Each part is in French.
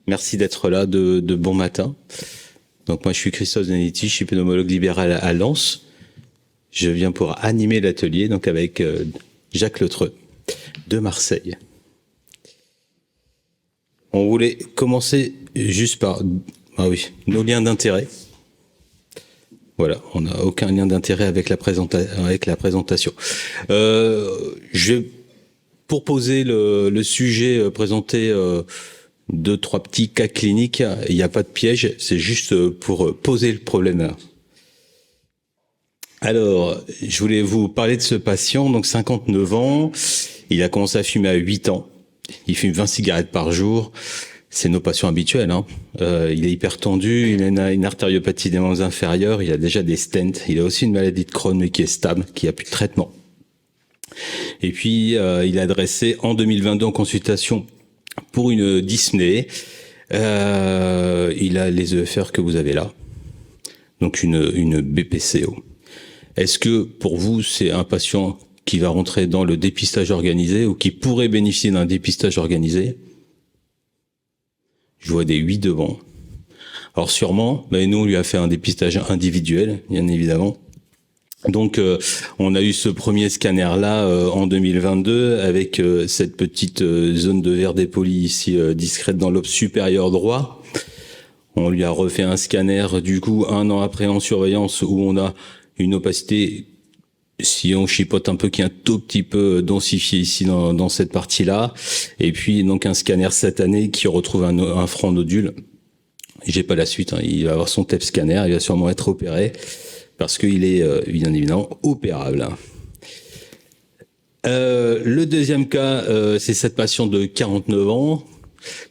Merci d'être là de bon matin. Donc moi je suis Christophe Zanetti, je suis pneumologue libéral à Lens. Je viens pour animer l'atelier donc avec Jacques Letreux de Marseille. On voulait commencer juste par nos liens d'intérêt. Voilà, on n'a aucun lien d'intérêt avec la présentation. Pour poser le sujet, présenter 2-3 petits cas cliniques. Il n'y a pas de piège, c'est juste pour poser le problème. Alors, je voulais vous parler de ce patient, donc 59 ans. Il a commencé à fumer à 8 ans. Il fume 20 cigarettes par jour. C'est nos patients habituels. Il est hypertendu, il a une artériopathie des membres inférieurs, il a déjà des stents. Il a aussi une maladie de Crohn, mais qui est stable, qui a plus de traitement. Et puis, il a adressé en 2022 en consultation pour une dyspnée. Il a les EFR que vous avez là, donc une BPCO. Est-ce que pour vous, c'est un patient qui va rentrer dans le dépistage organisé ou qui pourrait bénéficier d'un dépistage organisé? Je vois des 8 devant. Alors sûrement, mais nous on lui a fait un dépistage individuel, bien évidemment. Donc on a eu ce premier scanner là en 2022 avec cette petite zone de verre dépoli ici discrète dans lobe supérieur droit. On lui a refait un scanner du coup 1 an après en surveillance où on a une opacité, si on chipote un peu, qui est un tout petit peu densifié ici dans cette partie-là. Et puis donc un scanner cette année qui retrouve un franc nodule. J'ai pas la suite, il va avoir son TEP scanner, il va sûrement être opéré parce qu'il est bien évidemment opérable. Le deuxième cas, c'est cette patiente de 49 ans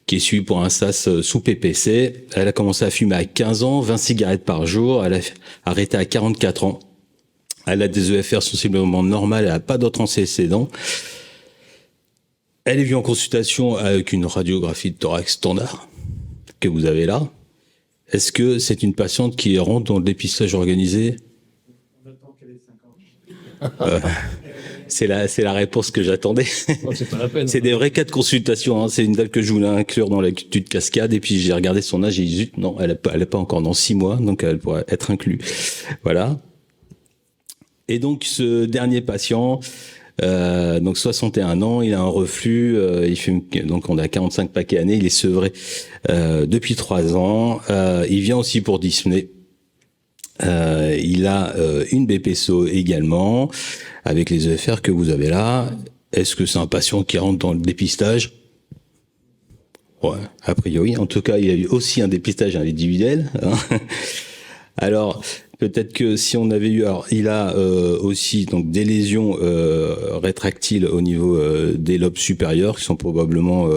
qui est suivie pour un SAS sous PPC. Elle a commencé à fumer à 15 ans, 20 cigarettes par jour. Elle a arrêté à 44 ans. Elle a des EFR sensiblement normales, elle n'a pas d'autres antécédents. Elle est venue en consultation avec une radiographie de thorax standard que vous avez là. Est-ce que c'est une patiente qui rentre dans le dépistage organisé? On attend qu'elle ait 5 ans. C'est la réponse que j'attendais. Oh, c'est pas la peine. C'est des vrais cas de consultation. C'est une date que je voulais inclure dans l'étude cascade. Et puis j'ai regardé son âge et j'ai dit non, elle est pas encore dans 6 mois, donc elle pourrait être inclue. Voilà. Et donc ce dernier patient, donc 61 ans, il a un reflux, il fume, donc on a 45 paquets années, il est sevré depuis 3 ans. Il vient aussi pour dyspnée. Il a une BPCO également, avec les EFR que vous avez là. Est-ce que c'est un patient qui rentre dans le dépistage? Ouais, a priori. En tout cas, il y a eu aussi un dépistage individuel. Alors, peut-être que si on avait eu... Alors, il a aussi donc des lésions rétractiles au niveau des lobes supérieurs qui sont probablement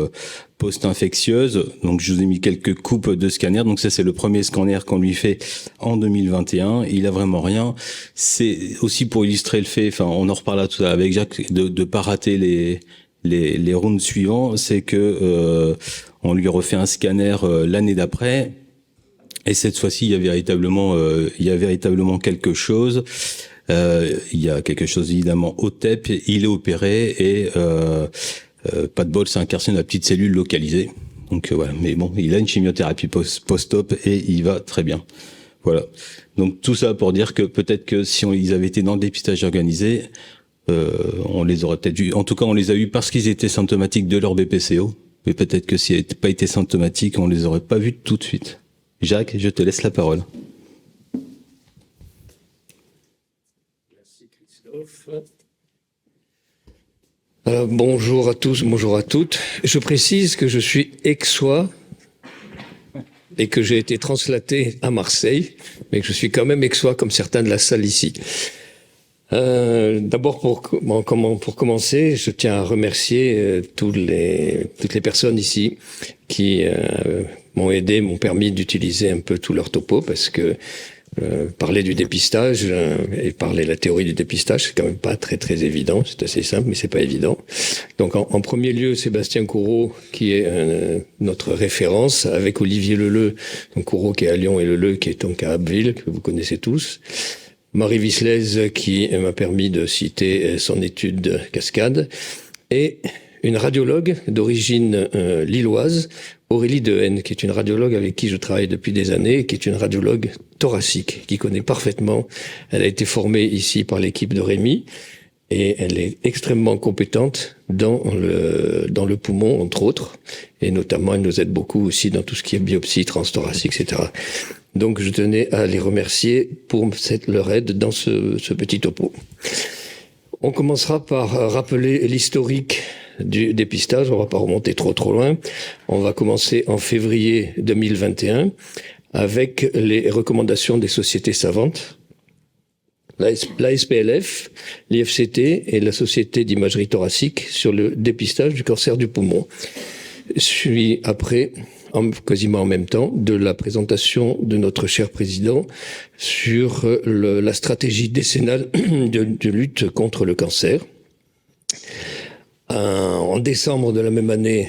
post-infectieuses. Donc, je vous ai mis quelques coupes de scanner. Donc, ça, c'est le premier scanner qu'on lui fait en 2021. Il a vraiment rien. C'est aussi pour illustrer le fait, enfin, on en reparlera tout à l'heure avec Jacques, de pas rater les rounds suivants. C'est que on lui refait un scanner l'année d'après. Et cette fois-ci, il y a véritablement quelque chose. Il y a quelque chose évidemment au TEP. Il est opéré et pas de bol, c'est un carcinome à petite cellule localisée. Donc voilà. Mais bon, il a une chimiothérapie post-op et il va très bien. Voilà. Donc tout ça pour dire que peut-être que si ils avaient été dans le dépistage organisé, on les aurait peut-être eu. En tout cas, on les a eu parce qu'ils étaient symptomatiques de leur BPCO. Mais peut-être que s'ils n'avaient pas été symptomatiques, on les aurait pas vus tout de suite. Jacques, je te laisse la parole. Merci Christophe. Alors, bonjour à tous, bonjour à toutes. Je précise que je suis aixois et que j'ai été translaté à Marseille, mais que je suis quand même aixois comme certains de la salle ici. D'abord, pour commencer, je tiens à remercier toutes les personnes ici qui m'ont aidé, m'ont permis d'utiliser un peu tout leur topo, parce que parler du dépistage et parler de la théorie du dépistage, c'est quand même pas très très évident. C'est assez simple, mais c'est pas évident. Donc, en premier lieu, Sébastien Courreau, qui est notre référence, avec Olivier Leleu, donc Courreau qui est à Lyon et Leleu qui est donc à Abbeville, que vous connaissez tous. Marie Visslaise qui m'a permis de citer son étude cascade, et une radiologue d'origine lilloise, Aurélie Dehaene, qui est une radiologue avec qui je travaille depuis des années, qui est une radiologue thoracique, qui connaît parfaitement. Elle a été formée ici par l'équipe de Rémi et elle est extrêmement compétente dans le poumon, entre autres. Et notamment, elle nous aide beaucoup aussi dans tout ce qui est biopsie transthoracique, etc. Donc, je tenais à les remercier pour leur aide dans ce petit topo. On commencera par rappeler l'historique du dépistage. On va pas remonter trop loin. On va commencer en février 2021 avec les recommandations des sociétés savantes. La SPLF, l'IFCT et la Société d'imagerie thoracique sur le dépistage du cancer du poumon. Suit après, quasiment en même temps, de la présentation de notre cher président sur la stratégie décennale de lutte contre le cancer. En décembre de la même année,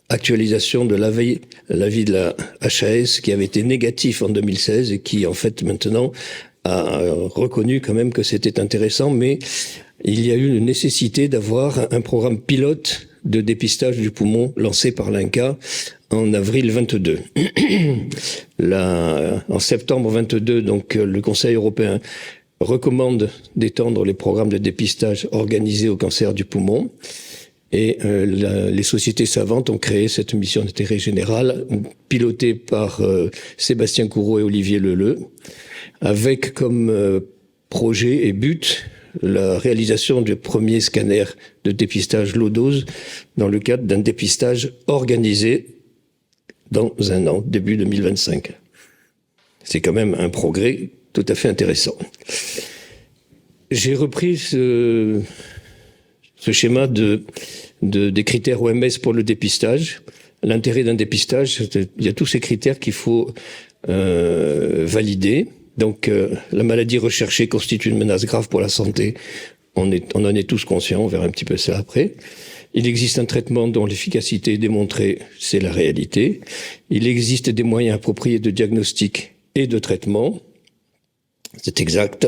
actualisation de l'avis de la HAS qui avait été négatif en 2016 et qui en fait maintenant a reconnu quand même que c'était intéressant, mais il y a eu une nécessité d'avoir un programme pilote de dépistage du poumon lancé par l'INCa en avril 22. En septembre 22, donc le Conseil européen recommande d'étendre les programmes de dépistage organisés au cancer du poumon. Et les sociétés savantes ont créé cette mission d'intérêt général, pilotée par Sébastien Courreau et Olivier Leleu, avec comme projet et but la réalisation du premier scanner de dépistage low-dose dans le cadre d'un dépistage organisé dans un an, début 2025. C'est quand même un progrès tout à fait intéressant. J'ai repris ce schéma des critères OMS pour le dépistage. L'intérêt d'un dépistage, il y a tous ces critères qu'il faut valider. Donc, la maladie recherchée constitue une menace grave pour la santé. On en est tous conscients, on verra un petit peu ça après. Il existe un traitement dont l'efficacité est démontrée, c'est la réalité. Il existe des moyens appropriés de diagnostic et de traitement. C'est exact.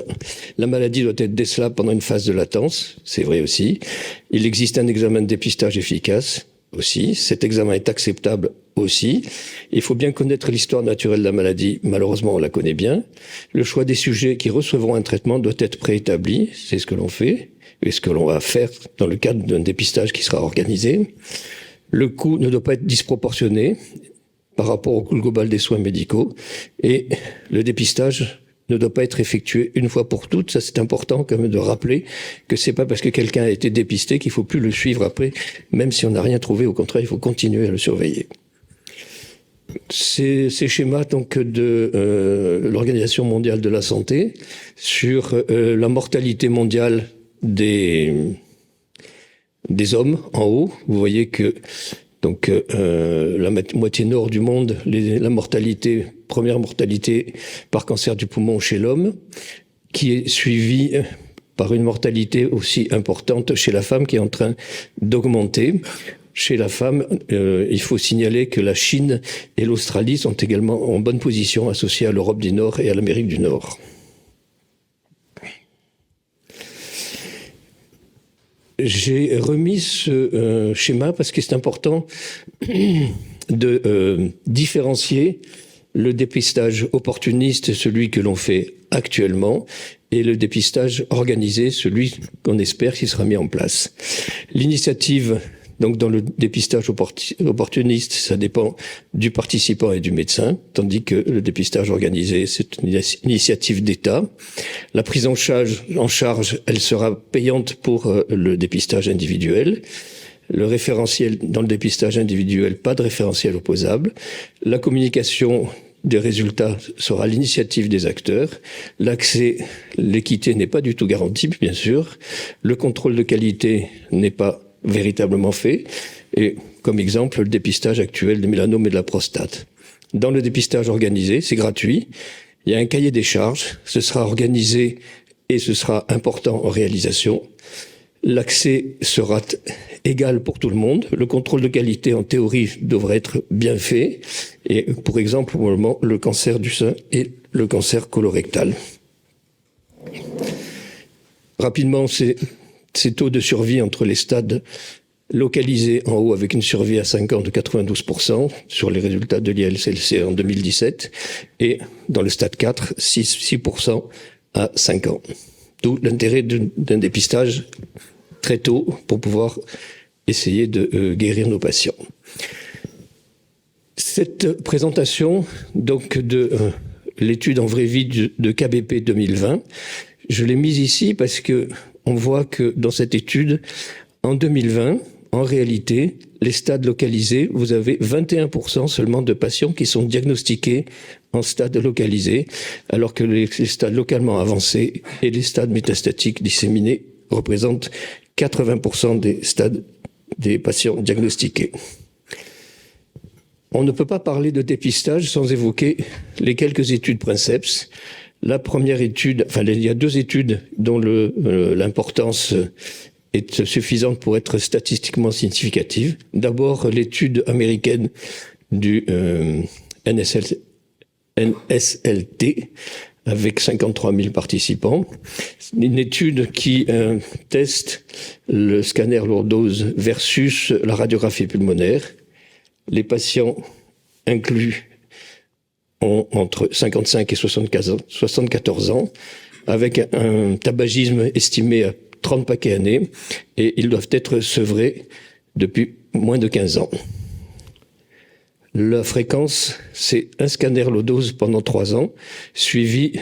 La maladie doit être décelable pendant une phase de latence, c'est vrai aussi. Il existe un examen de dépistage efficace aussi. Cet examen est acceptable aussi. Il faut bien connaître l'histoire naturelle de la maladie. Malheureusement, on la connaît bien. Le choix des sujets qui recevront un traitement doit être préétabli. C'est ce que l'on fait et ce que l'on va faire dans le cadre d'un dépistage qui sera organisé. Le coût ne doit pas être disproportionné par rapport au coût global des soins médicaux et le dépistage ne doit pas être effectué une fois pour toutes. Ça, c'est important quand même de rappeler que c'est pas parce que quelqu'un a été dépisté qu'il faut plus le suivre après, même si on n'a rien trouvé. Au contraire, il faut continuer à le surveiller. Ces schémas donc de l'Organisation mondiale de la santé sur la mortalité mondiale des hommes en haut. Vous voyez que donc la moitié nord du monde, la mortalité, première mortalité par cancer du poumon chez l'homme, qui est suivie par une mortalité aussi importante chez la femme qui est en train d'augmenter. Chez la femme, il faut signaler que la Chine et l'Australie sont également en bonne position associées à l'Europe du Nord et à l'Amérique du Nord. J'ai remis ce schéma parce que c'est important de différencier le dépistage opportuniste, celui que l'on fait actuellement, et le dépistage organisé, celui qu'on espère qui sera mis en place. L'initiative, donc dans le dépistage opportuniste, ça dépend du participant et du médecin, tandis que le dépistage organisé, c'est une initiative d'État. La prise en charge, elle sera payante pour le dépistage individuel. Le référentiel dans le dépistage individuel, pas de référentiel opposable. La communication des résultats sera l'initiative des acteurs. L'accès, l'équité n'est pas du tout garantie, bien sûr. Le contrôle de qualité n'est pas véritablement fait. Et comme exemple, le dépistage actuel des mélanomes et de la prostate. Dans le dépistage organisé, c'est gratuit. Il y a un cahier des charges. Ce sera organisé et ce sera important en réalisation. L'accès sera égal pour tout le monde. Le contrôle de qualité, en théorie, devrait être bien fait. Et pour exemple, pour le moment, le cancer du sein et le cancer colorectal. Rapidement, ces taux de survie entre les stades localisé en haut avec une survie à 5 ans de 92% sur les résultats de l'ILCLC en 2017, et dans le stade 4, 6% à 5 ans. D'où l'intérêt d'un dépistage très tôt pour pouvoir essayer de guérir nos patients. Cette présentation donc de l'étude en vraie vie de KBP 2020, je l'ai mise ici parce que on voit que dans cette étude, en 2020, en réalité, les stades localisés, vous avez 21% seulement de patients qui sont diagnostiqués en stade localisé, alors que les stades localement avancés et les stades métastatiques disséminés représentent 80% des stades des patients diagnostiqués. On ne peut pas parler de dépistage sans évoquer les quelques études Princeps. La première étude, enfin il y a deux études dont l'importance est suffisante pour être statistiquement significative. D'abord, l'étude américaine du NSLT, avec 53 000 participants. Une étude qui teste le scanner lourd dose versus la radiographie pulmonaire. Les patients inclus ont entre 55 et 74 ans, avec un tabagisme estimé à 30 paquets années, et ils doivent être sevrés depuis moins de 15 ans. La fréquence, c'est un scanner low dose pendant 3 ans, suivi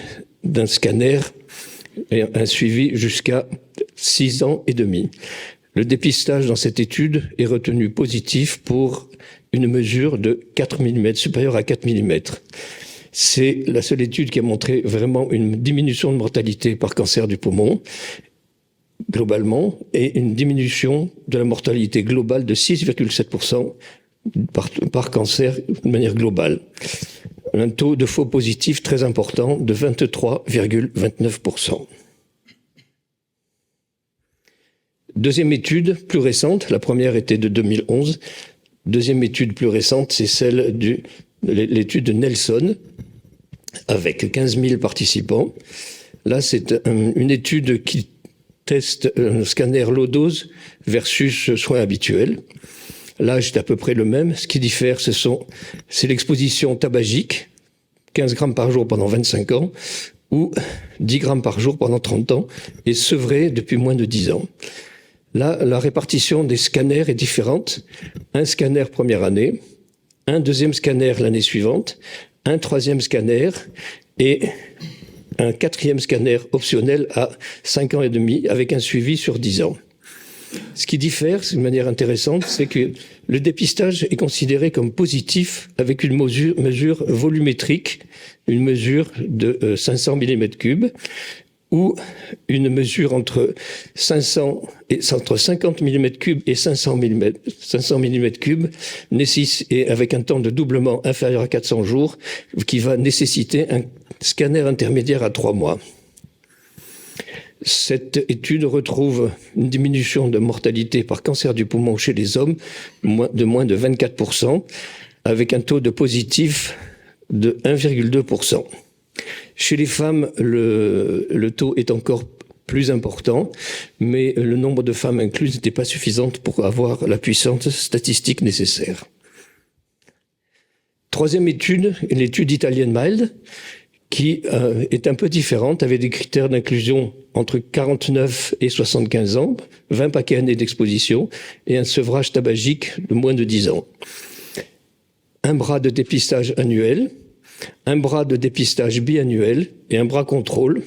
d'un scanner et un suivi jusqu'à 6 ans et demi. Le dépistage dans cette étude est retenu positif pour une mesure de 4 mm, supérieure à 4 mm. C'est la seule étude qui a montré vraiment une diminution de mortalité par cancer du poumon, globalement, et une diminution de la mortalité globale de 6,7% par cancer de manière globale. Un taux de faux positifs très important de 23,29%. Deuxième étude plus récente, la première était de 2011. Deuxième étude plus récente, c'est celle de l'étude de Nelson, avec 15 000 participants. Là, c'est une étude qui teste un scanner low dose versus soins habituels. L'âge est à peu près le même. Ce qui diffère, c'est l'exposition tabagique, 15 grammes par jour pendant 25 ans, ou 10 grammes par jour pendant 30 ans, et sevré depuis moins de 10 ans. Là, la répartition des scanners est différente. Un scanner première année, un deuxième scanner l'année suivante, un troisième scanner et un quatrième scanner optionnel à 5 ans et demi avec un suivi sur 10 ans. Ce qui diffère, d'une manière intéressante, c'est que le dépistage est considéré comme positif avec une mesure volumétrique, une mesure de 500 mm3, ou une mesure entre 50 mm3 et 500 mm3, et avec un temps de doublement inférieur à 400 jours, qui va nécessiter un scanner intermédiaire à 3 mois. Cette étude retrouve une diminution de mortalité par cancer du poumon chez les hommes de moins de 24%, avec un taux de positif de 1,2%. Chez les femmes, le taux est encore plus important, mais le nombre de femmes incluses n'était pas suffisant pour avoir la puissance statistique nécessaire. Troisième étude, l'étude italienne MILD, qui est un peu différente, avec des critères d'inclusion entre 49 et 75 ans, 20 paquets années d'exposition et un sevrage tabagique de moins de 10 ans. Un bras de dépistage annuel, un bras de dépistage biannuel et un bras contrôle,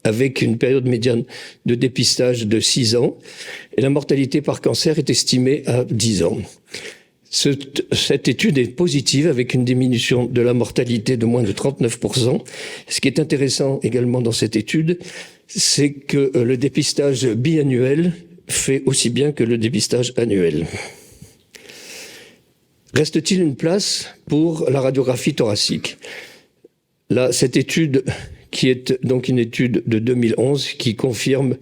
avec une période médiane de dépistage de 6 ans, et la mortalité par cancer est estimée à 10 ans. Cette étude est positive avec une diminution de la mortalité de moins de 39%. Ce qui est intéressant également dans cette étude, c'est que le dépistage biannuel fait aussi bien que le dépistage annuel. Reste-t-il une place pour la radiographie thoracique? Là, cette étude, qui est donc une étude de 2011, qui confirme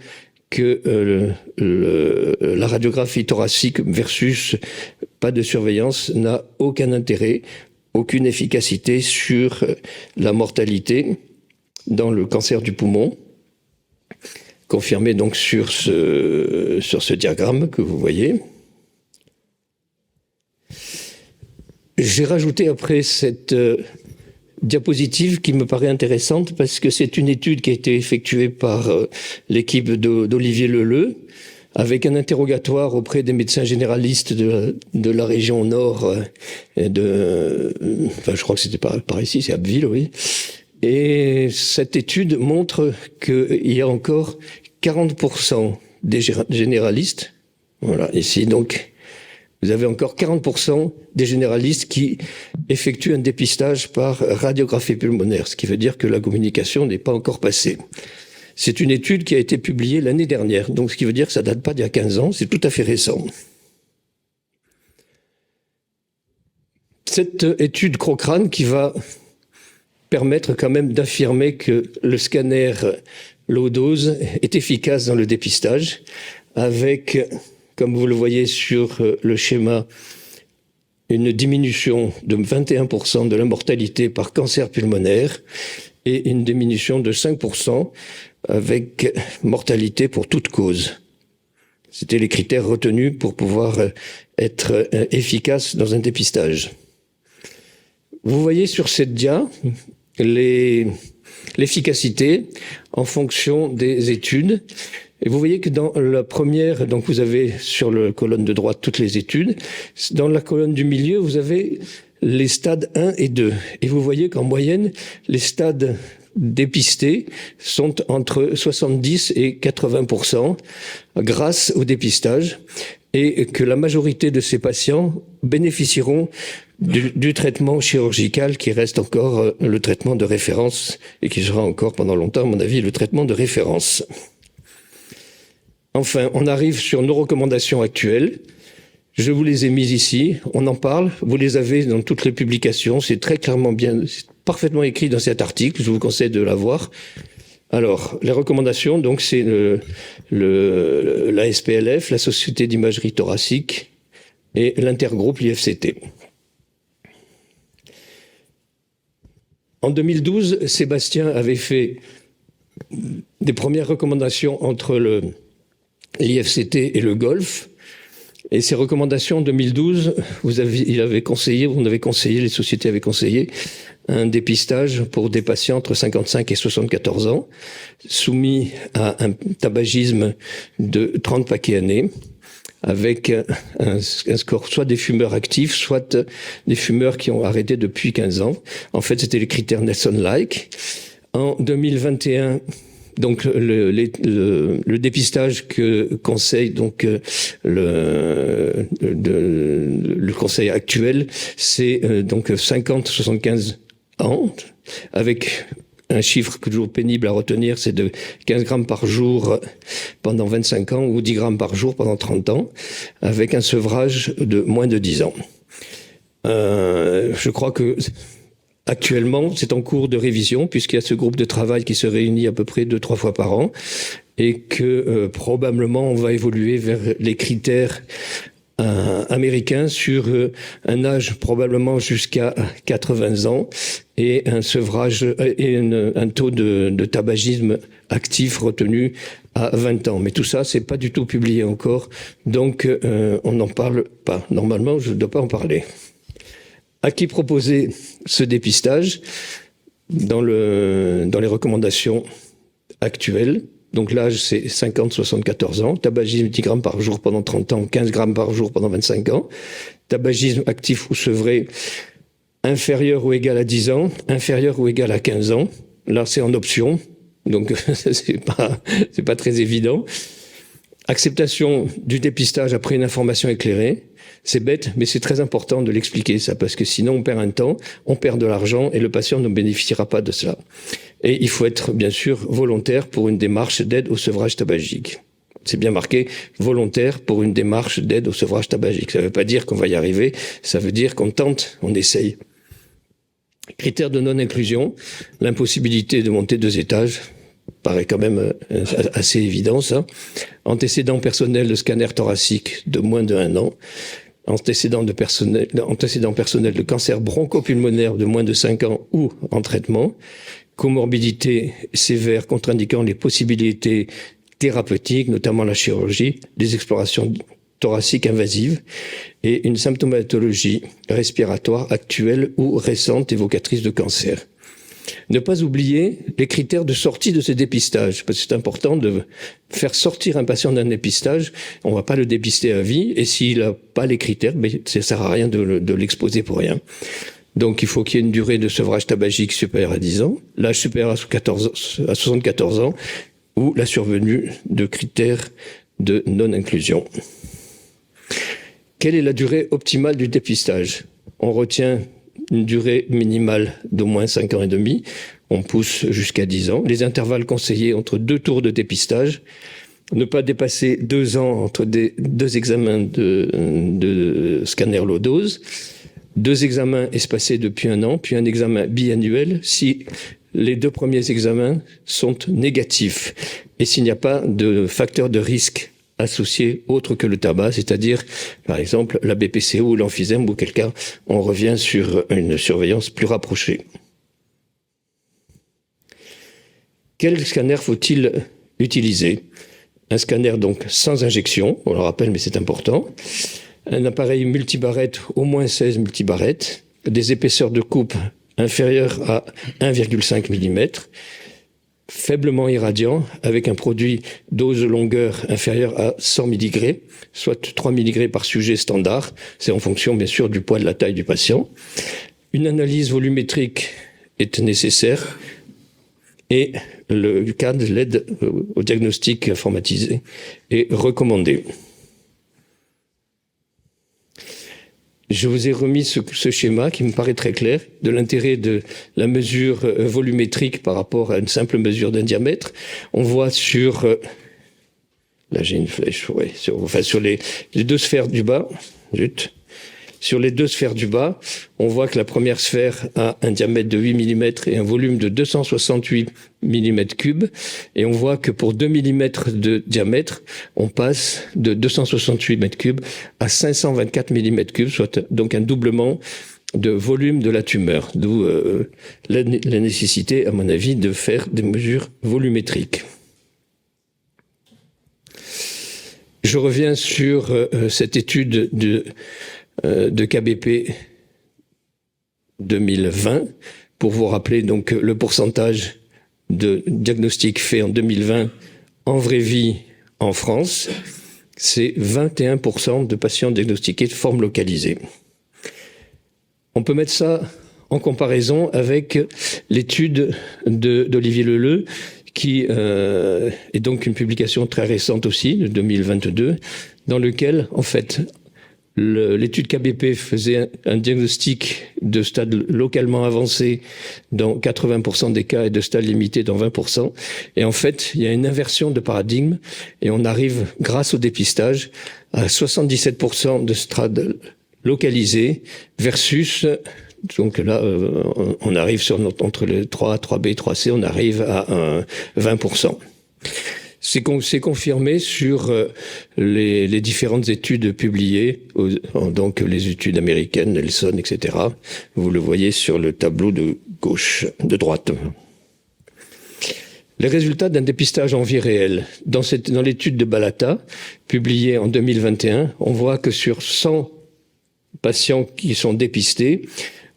que la radiographie thoracique versus pas de surveillance n'a aucun intérêt, aucune efficacité sur la mortalité dans le cancer du poumon, confirmé donc sur ce diagramme que vous voyez. j'ai rajouté après cette diapositive qui me paraît intéressante parce que c'est une étude qui a été effectuée par l'équipe d'Olivier Leleu avec un interrogatoire auprès des médecins généralistes de la région nord enfin je crois que c'était par ici, c'est Abbeville, oui. Et cette étude montre qu'il y a encore 40% des généralistes, voilà, ici donc, vous avez encore 40% des généralistes qui effectuent un dépistage par radiographie pulmonaire, ce qui veut dire que la communication n'est pas encore passée. C'est une étude qui a été publiée l'année dernière, donc ce qui veut dire que ça date pas d'il y a 15 ans, c'est tout à fait récent. Cette étude Cochrane qui va permettre quand même d'affirmer que le scanner low-dose est efficace dans le dépistage, avec, comme vous le voyez sur le schéma, une diminution de 21% de la mortalité par cancer pulmonaire et une diminution de 5% avec mortalité pour toute cause. C'était les critères retenus pour pouvoir être efficace dans un dépistage. Vous voyez sur cette dia l'efficacité en fonction des études. Et vous voyez que dans la première, donc vous avez sur la colonne de droite toutes les études. Dans la colonne du milieu, vous avez les stades 1 et 2. Et vous voyez qu'en moyenne, les stades dépistés sont entre 70 et 80% grâce au dépistage et que la majorité de ces patients bénéficieront du traitement chirurgical qui reste encore le traitement de référence et qui sera encore pendant longtemps, à mon avis, le traitement de référence. Enfin, on arrive sur nos recommandations actuelles. Je vous les ai mises ici, on en parle, vous les avez dans toutes les publications, c'est très clairement bien, c'est parfaitement écrit dans cet article, je vous conseille de l'avoir. Alors, les recommandations, donc c'est la SPLF, la Société d'imagerie thoracique et l'intergroupe l'IFCT. En 2012, Sébastien avait fait des premières recommandations entre l'IFCT et le Golfe. Et ces recommandations en 2012, on avait conseillé, les sociétés avaient conseillé un dépistage pour des patients entre 55 et 74 ans, soumis à un tabagisme de 30 paquets années, avec un score soit des fumeurs actifs, soit des fumeurs qui ont arrêté depuis 15 ans. En fait, c'était les critères Nelson-like. En 2021, donc le dépistage que conseille donc le conseil actuel, c'est donc 50-75 ans, avec un chiffre toujours pénible à retenir, c'est de 15 grammes par jour pendant 25 ans ou 10 grammes par jour pendant 30 ans, avec un sevrage de moins de 10 ans. Je crois que actuellement, c'est en cours de révision, puisqu'il y a ce groupe de travail qui se réunit à peu près 2-3 fois par an, et que probablement on va évoluer vers les critères américains sur un âge probablement jusqu'à 80 ans, et un sevrage et un taux de tabagisme actif retenu à 20 ans. Mais tout ça, c'est pas du tout publié encore, donc on n'en parle pas. Normalement, je ne dois pas en parler. À qui proposer ce dépistage dans les recommandations actuelles? Donc l'âge, c'est 50-74 ans. Tabagisme 10 grammes par jour pendant 30 ans, 15 grammes par jour pendant 25 ans. Tabagisme actif ou sevré inférieur ou égal à 10 ans, inférieur ou égal à 15 ans. Là, c'est en option, donc c'est pas très évident. Acceptation du dépistage après une information éclairée. C'est bête, mais c'est très important de l'expliquer, ça, parce que sinon on perd un temps, on perd de l'argent et le patient ne bénéficiera pas de cela. Et il faut être, bien sûr, volontaire pour une démarche d'aide au sevrage tabagique. C'est bien marqué, volontaire pour une démarche d'aide au sevrage tabagique. Ça ne veut pas dire qu'on va y arriver, ça veut dire qu'on tente, on essaye. Critères de non-inclusion, l'impossibilité de monter 2 étages, paraît quand même assez évident, ça. Antécédent personnel de scanner thoracique de moins de 1 an. Antécédent personnel de cancer bronchopulmonaire de moins de 5 ans ou en traitement. Comorbidité sévère contre-indiquant les possibilités thérapeutiques, notamment la chirurgie, des explorations thoracique invasive et une symptomatologie respiratoire actuelle ou récente évocatrice de cancer. Ne pas oublier les critères de sortie de ce dépistage, parce que c'est important de faire sortir un patient d'un dépistage. On ne va pas le dépister à vie, et s'il n'a pas les critères, ça ne sert à rien de l'exposer pour rien. Donc il faut qu'il y ait une durée de sevrage tabagique supérieure à 10 ans, l'âge supérieur à 74 ans, ou la survenue de critères de non-inclusion. Quelle est la durée optimale du dépistage? On retient une durée minimale d'au moins 5 ans et demi. On pousse jusqu'à 10 ans. Les intervalles conseillés entre 2 tours de dépistage. Ne pas dépasser 2 ans entre deux examens de scanner low dose. 2 examens espacés depuis 1 an, puis un examen biannuel si les 2 premiers examens sont négatifs et s'il n'y a pas de facteur de risque associés autres que le tabac, c'est-à-dire, par exemple, la BPCO ou l'emphysème, auquel cas on revient sur une surveillance plus rapprochée. Quel scanner faut-il utiliser? Un scanner donc sans injection, on le rappelle mais c'est important, un appareil multibarrette, au moins 16 multibarrettes, des épaisseurs de coupe inférieures à 1,5 mm, faiblement irradiant, avec un produit dose longueur inférieure à 100 mg, soit 3 mg par sujet standard. C'est en fonction, bien sûr, du poids de la taille du patient. Une analyse volumétrique est nécessaire et le CAD, l'aide au diagnostic informatisé, est recommandé. Je vous ai remis ce schéma qui me paraît très clair de l'intérêt de la mesure volumétrique par rapport à une simple mesure d'un diamètre. On voit sur, là j'ai une flèche, ouais, sur les 2 sphères du bas, sur les 2 sphères du bas, on voit que la première sphère a un diamètre de 8 mm et un volume de 268 mm3. Et on voit que pour 2 mm de diamètre, on passe de 268 m3 à 524 mm3, soit donc un doublement de volume de la tumeur. D'où la nécessité, à mon avis, de faire des mesures volumétriques. Je reviens sur cette étude de KBP 2020 pour vous rappeler donc le pourcentage de diagnostics faits en 2020 en vraie vie en France. C'est 21% de patients diagnostiqués de forme localisée. On peut mettre ça en comparaison avec l'étude d'Olivier Leleu, qui est donc une publication très récente aussi, de 2022, dans lequel, en fait, l'étude KBP faisait un diagnostic de stade localement avancé dans 80% des cas et de stade limité dans 20%. Et en fait, il y a une inversion de paradigme et on arrive, grâce au dépistage, à 77% de stade localisé versus, donc là, on arrive entre les 3, 3B, 3C, on arrive à 20%. C'est confirmé sur les différentes études publiées, donc les études américaines, Nelson, etc. Vous le voyez sur le tableau de de droite. Les résultats d'un dépistage en vie réelle. Dans l'étude de Balata, publiée en 2021, on voit que sur 100 patients qui sont dépistés,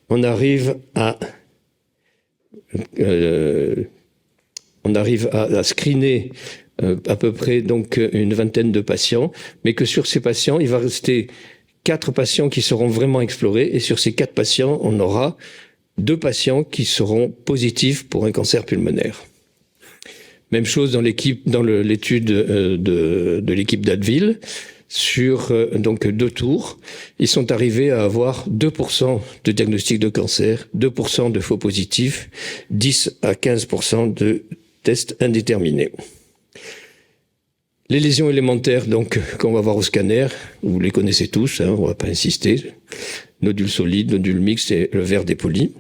on arrive à screener à peu près donc une vingtaine de patients, mais que sur ces patients, il va rester 4 patients qui seront vraiment explorés, et sur ces 4 patients, on aura 2 patients qui seront positifs pour un cancer pulmonaire. Même chose dans l'étude de l'équipe d'Abbeville, sur donc 2 tours, ils sont arrivés à avoir 2% de diagnostic de cancer, 2% de faux positifs, 10 à 15% de tests indéterminés. Les lésions élémentaires, donc, qu'on va voir au scanner, vous les connaissez tous, on va pas insister. Nodules solides, nodules mixtes et le verre dépoli.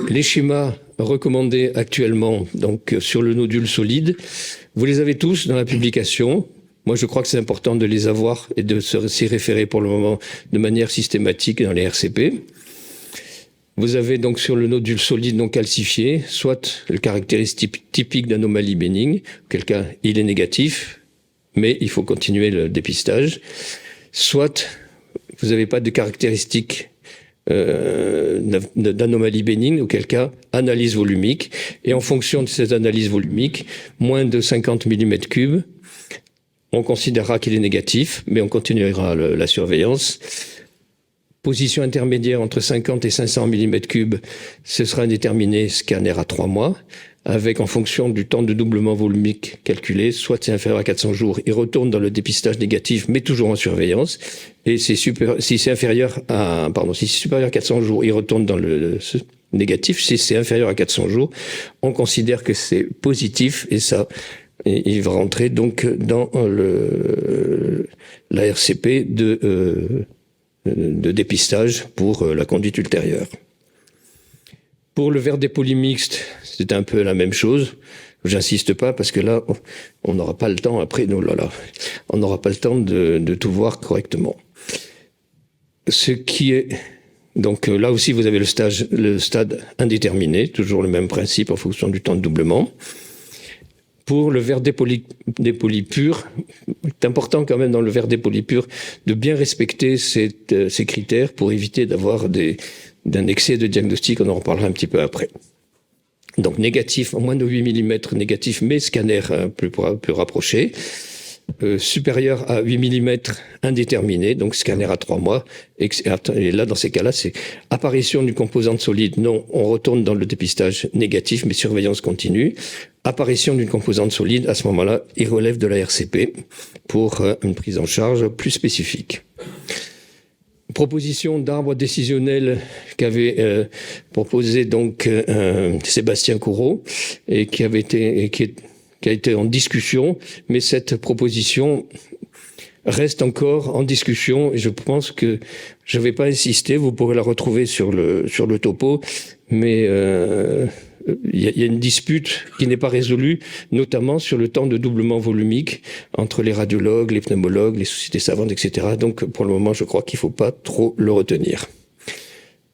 Les schémas recommandés actuellement, donc, sur le nodule solide, vous les avez tous dans la publication. Moi, je crois que c'est important de les avoir et de s'y référer pour le moment de manière systématique dans les RCP. Vous avez donc sur le nodule solide non calcifié, soit le caractéristique typique d'anomalie bénigne, auquel cas il est négatif, mais il faut continuer le dépistage. Soit vous n'avez pas de caractéristiques d'anomalie bénigne, auquel cas, analyse volumique. Et en fonction de ces analyses volumiques, moins de 50 mm3, on considérera qu'il est négatif, mais on continuera la surveillance. Position intermédiaire entre 50 et 500 mm3, ce sera déterminé scanner à 3 mois, avec en fonction du temps de doublement volumique calculé, soit c'est inférieur à 400 jours, il retourne dans le dépistage négatif, mais toujours en surveillance. Et si c'est supérieur à 400 jours, il retourne dans le négatif. Si c'est inférieur à 400 jours, on considère que c'est positif, et ça, il va rentrer donc dans la RCP de dépistage pour la conduite ultérieure. Pour le verre dépoli mixte, c'est un peu la même chose. J'insiste pas parce que là, on n'aura pas le temps après. On n'aura pas le temps de tout voir correctement. Ce qui est donc là aussi, vous avez le stade indéterminé, toujours le même principe en fonction du temps de doublement. Pour le verre dépoli pur, c'est important quand même dans le verre dépoli pur de bien respecter ces critères pour éviter d'avoir d'un excès de diagnostic, on en reparlera un petit peu après. Donc négatif, en moins de 8 mm négatif, mais scanner plus rapproché. Supérieur à 8 mm indéterminé, donc scanner à 3 mois. Et là, dans ces cas-là, c'est apparition d'une composante solide. Non, on retourne dans le dépistage négatif, mais surveillance continue. Apparition d'une composante solide, à ce moment-là, il relève de la RCP pour une prise en charge plus spécifique. Proposition d'arbre décisionnel qu'avait proposé donc Sébastien Courreau et qui a été en discussion, mais cette proposition reste encore en discussion et je pense que je ne vais pas insister, vous pourrez la retrouver sur le topo, mais il y a une dispute qui n'est pas résolue, notamment sur le temps de doublement volumique entre les radiologues, les pneumologues, les sociétés savantes, etc. Donc pour le moment, je crois qu'il ne faut pas trop le retenir.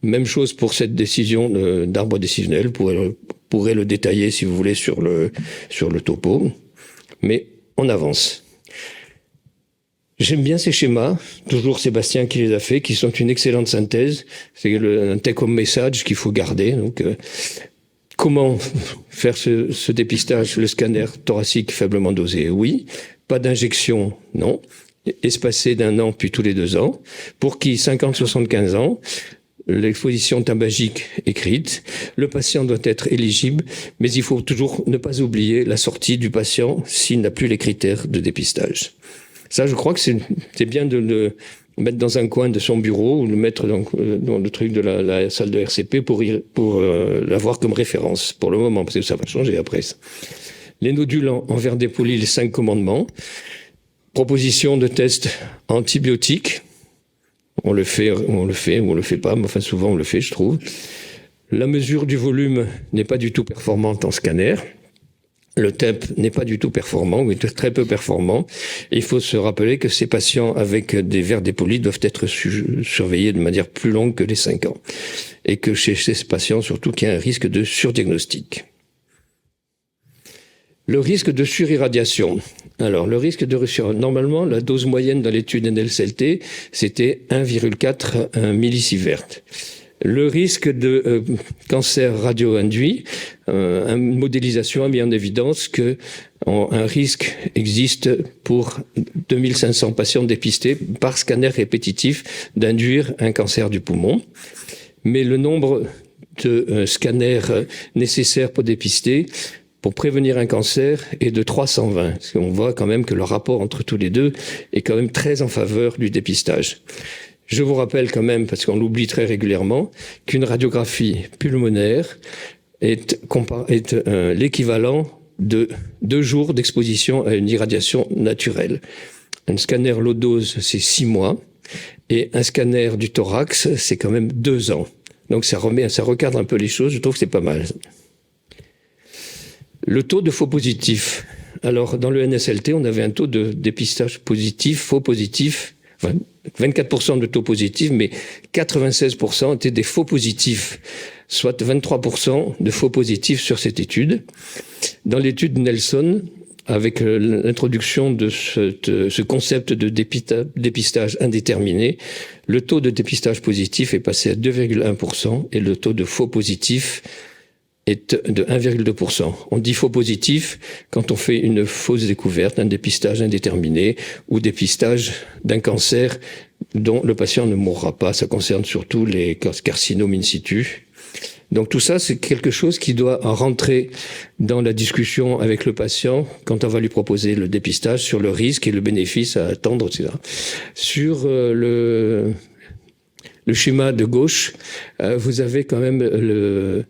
Même chose pour cette décision d'arbre décisionnel, vous pourrez le détailler si vous voulez sur le topo, mais on avance. J'aime bien ces schémas, toujours Sébastien qui les a fait, qui sont une excellente synthèse. C'est un take-home message qu'il faut garder. Donc, comment faire ce dépistage, le scanner thoracique faiblement dosé? Oui. Pas d'injection? Non. Espacé d'1 an puis tous les 2 ans. Pour qui 50-75 ans, l'exposition tabagique écrite, le patient doit être éligible, mais il faut toujours ne pas oublier la sortie du patient s'il n'a plus les critères de dépistage. Ça, je crois que c'est bien de le mettre dans un coin de son bureau ou le mettre dans le truc de la salle de RCP pour l'avoir comme référence pour le moment, parce que ça va changer après ça. Les nodules en verre dépoli, les 5 commandements. Proposition de test antibiotique. On le fait ou on le fait pas, mais enfin souvent on le fait, je trouve. La mesure du volume n'est pas du tout performante en scanner. Le TEP n'est pas du tout performant, ou est très peu performant. Et il faut se rappeler que ces patients avec des verres dépolis doivent être surveillés de manière plus longue que les 5 ans. Et que chez ces patients, surtout, qu'il y a un risque de surdiagnostic. Le risque de surirradiation. Alors, le risque de normalement, la dose moyenne dans l'étude NLCLT, c'était 1,4 millisievert. Le risque de cancer radio-induit, une modélisation a mis en évidence que un risque existe pour 2500 patients dépistés par scanner répétitif d'induire un cancer du poumon. Mais le nombre de scanners nécessaires pour dépister, pour prévenir un cancer, est de 320. Parce qu'on voit quand même que le rapport entre tous les deux est quand même très en faveur du dépistage. Je vous rappelle quand même, parce qu'on l'oublie très régulièrement, qu'une radiographie pulmonaire est l'équivalent de 2 jours d'exposition à une irradiation naturelle. Un scanner low dose, c'est 6 mois, et un scanner du thorax, c'est quand même 2 ans. Donc ça recadre un peu les choses, je trouve que c'est pas mal. Le taux de faux positifs. Alors, dans le NSLT, on avait un taux de dépistage positif, faux positif, 24% de taux positifs, mais 96% étaient des faux positifs, soit 23% de faux positifs sur cette étude. Dans l'étude Nelson, avec l'introduction de ce concept de dépistage indéterminé, le taux de dépistage positif est passé à 2,1% et le taux de faux positif est de 1,2%. On dit faux positif quand on fait une fausse découverte, un dépistage indéterminé ou dépistage d'un cancer dont le patient ne mourra pas. Ça concerne surtout les carcinomes in situ. Donc tout ça, c'est quelque chose qui doit rentrer dans la discussion avec le patient quand on va lui proposer le dépistage sur le risque et le bénéfice à attendre, etc. Sur le schéma de gauche, vous avez quand même le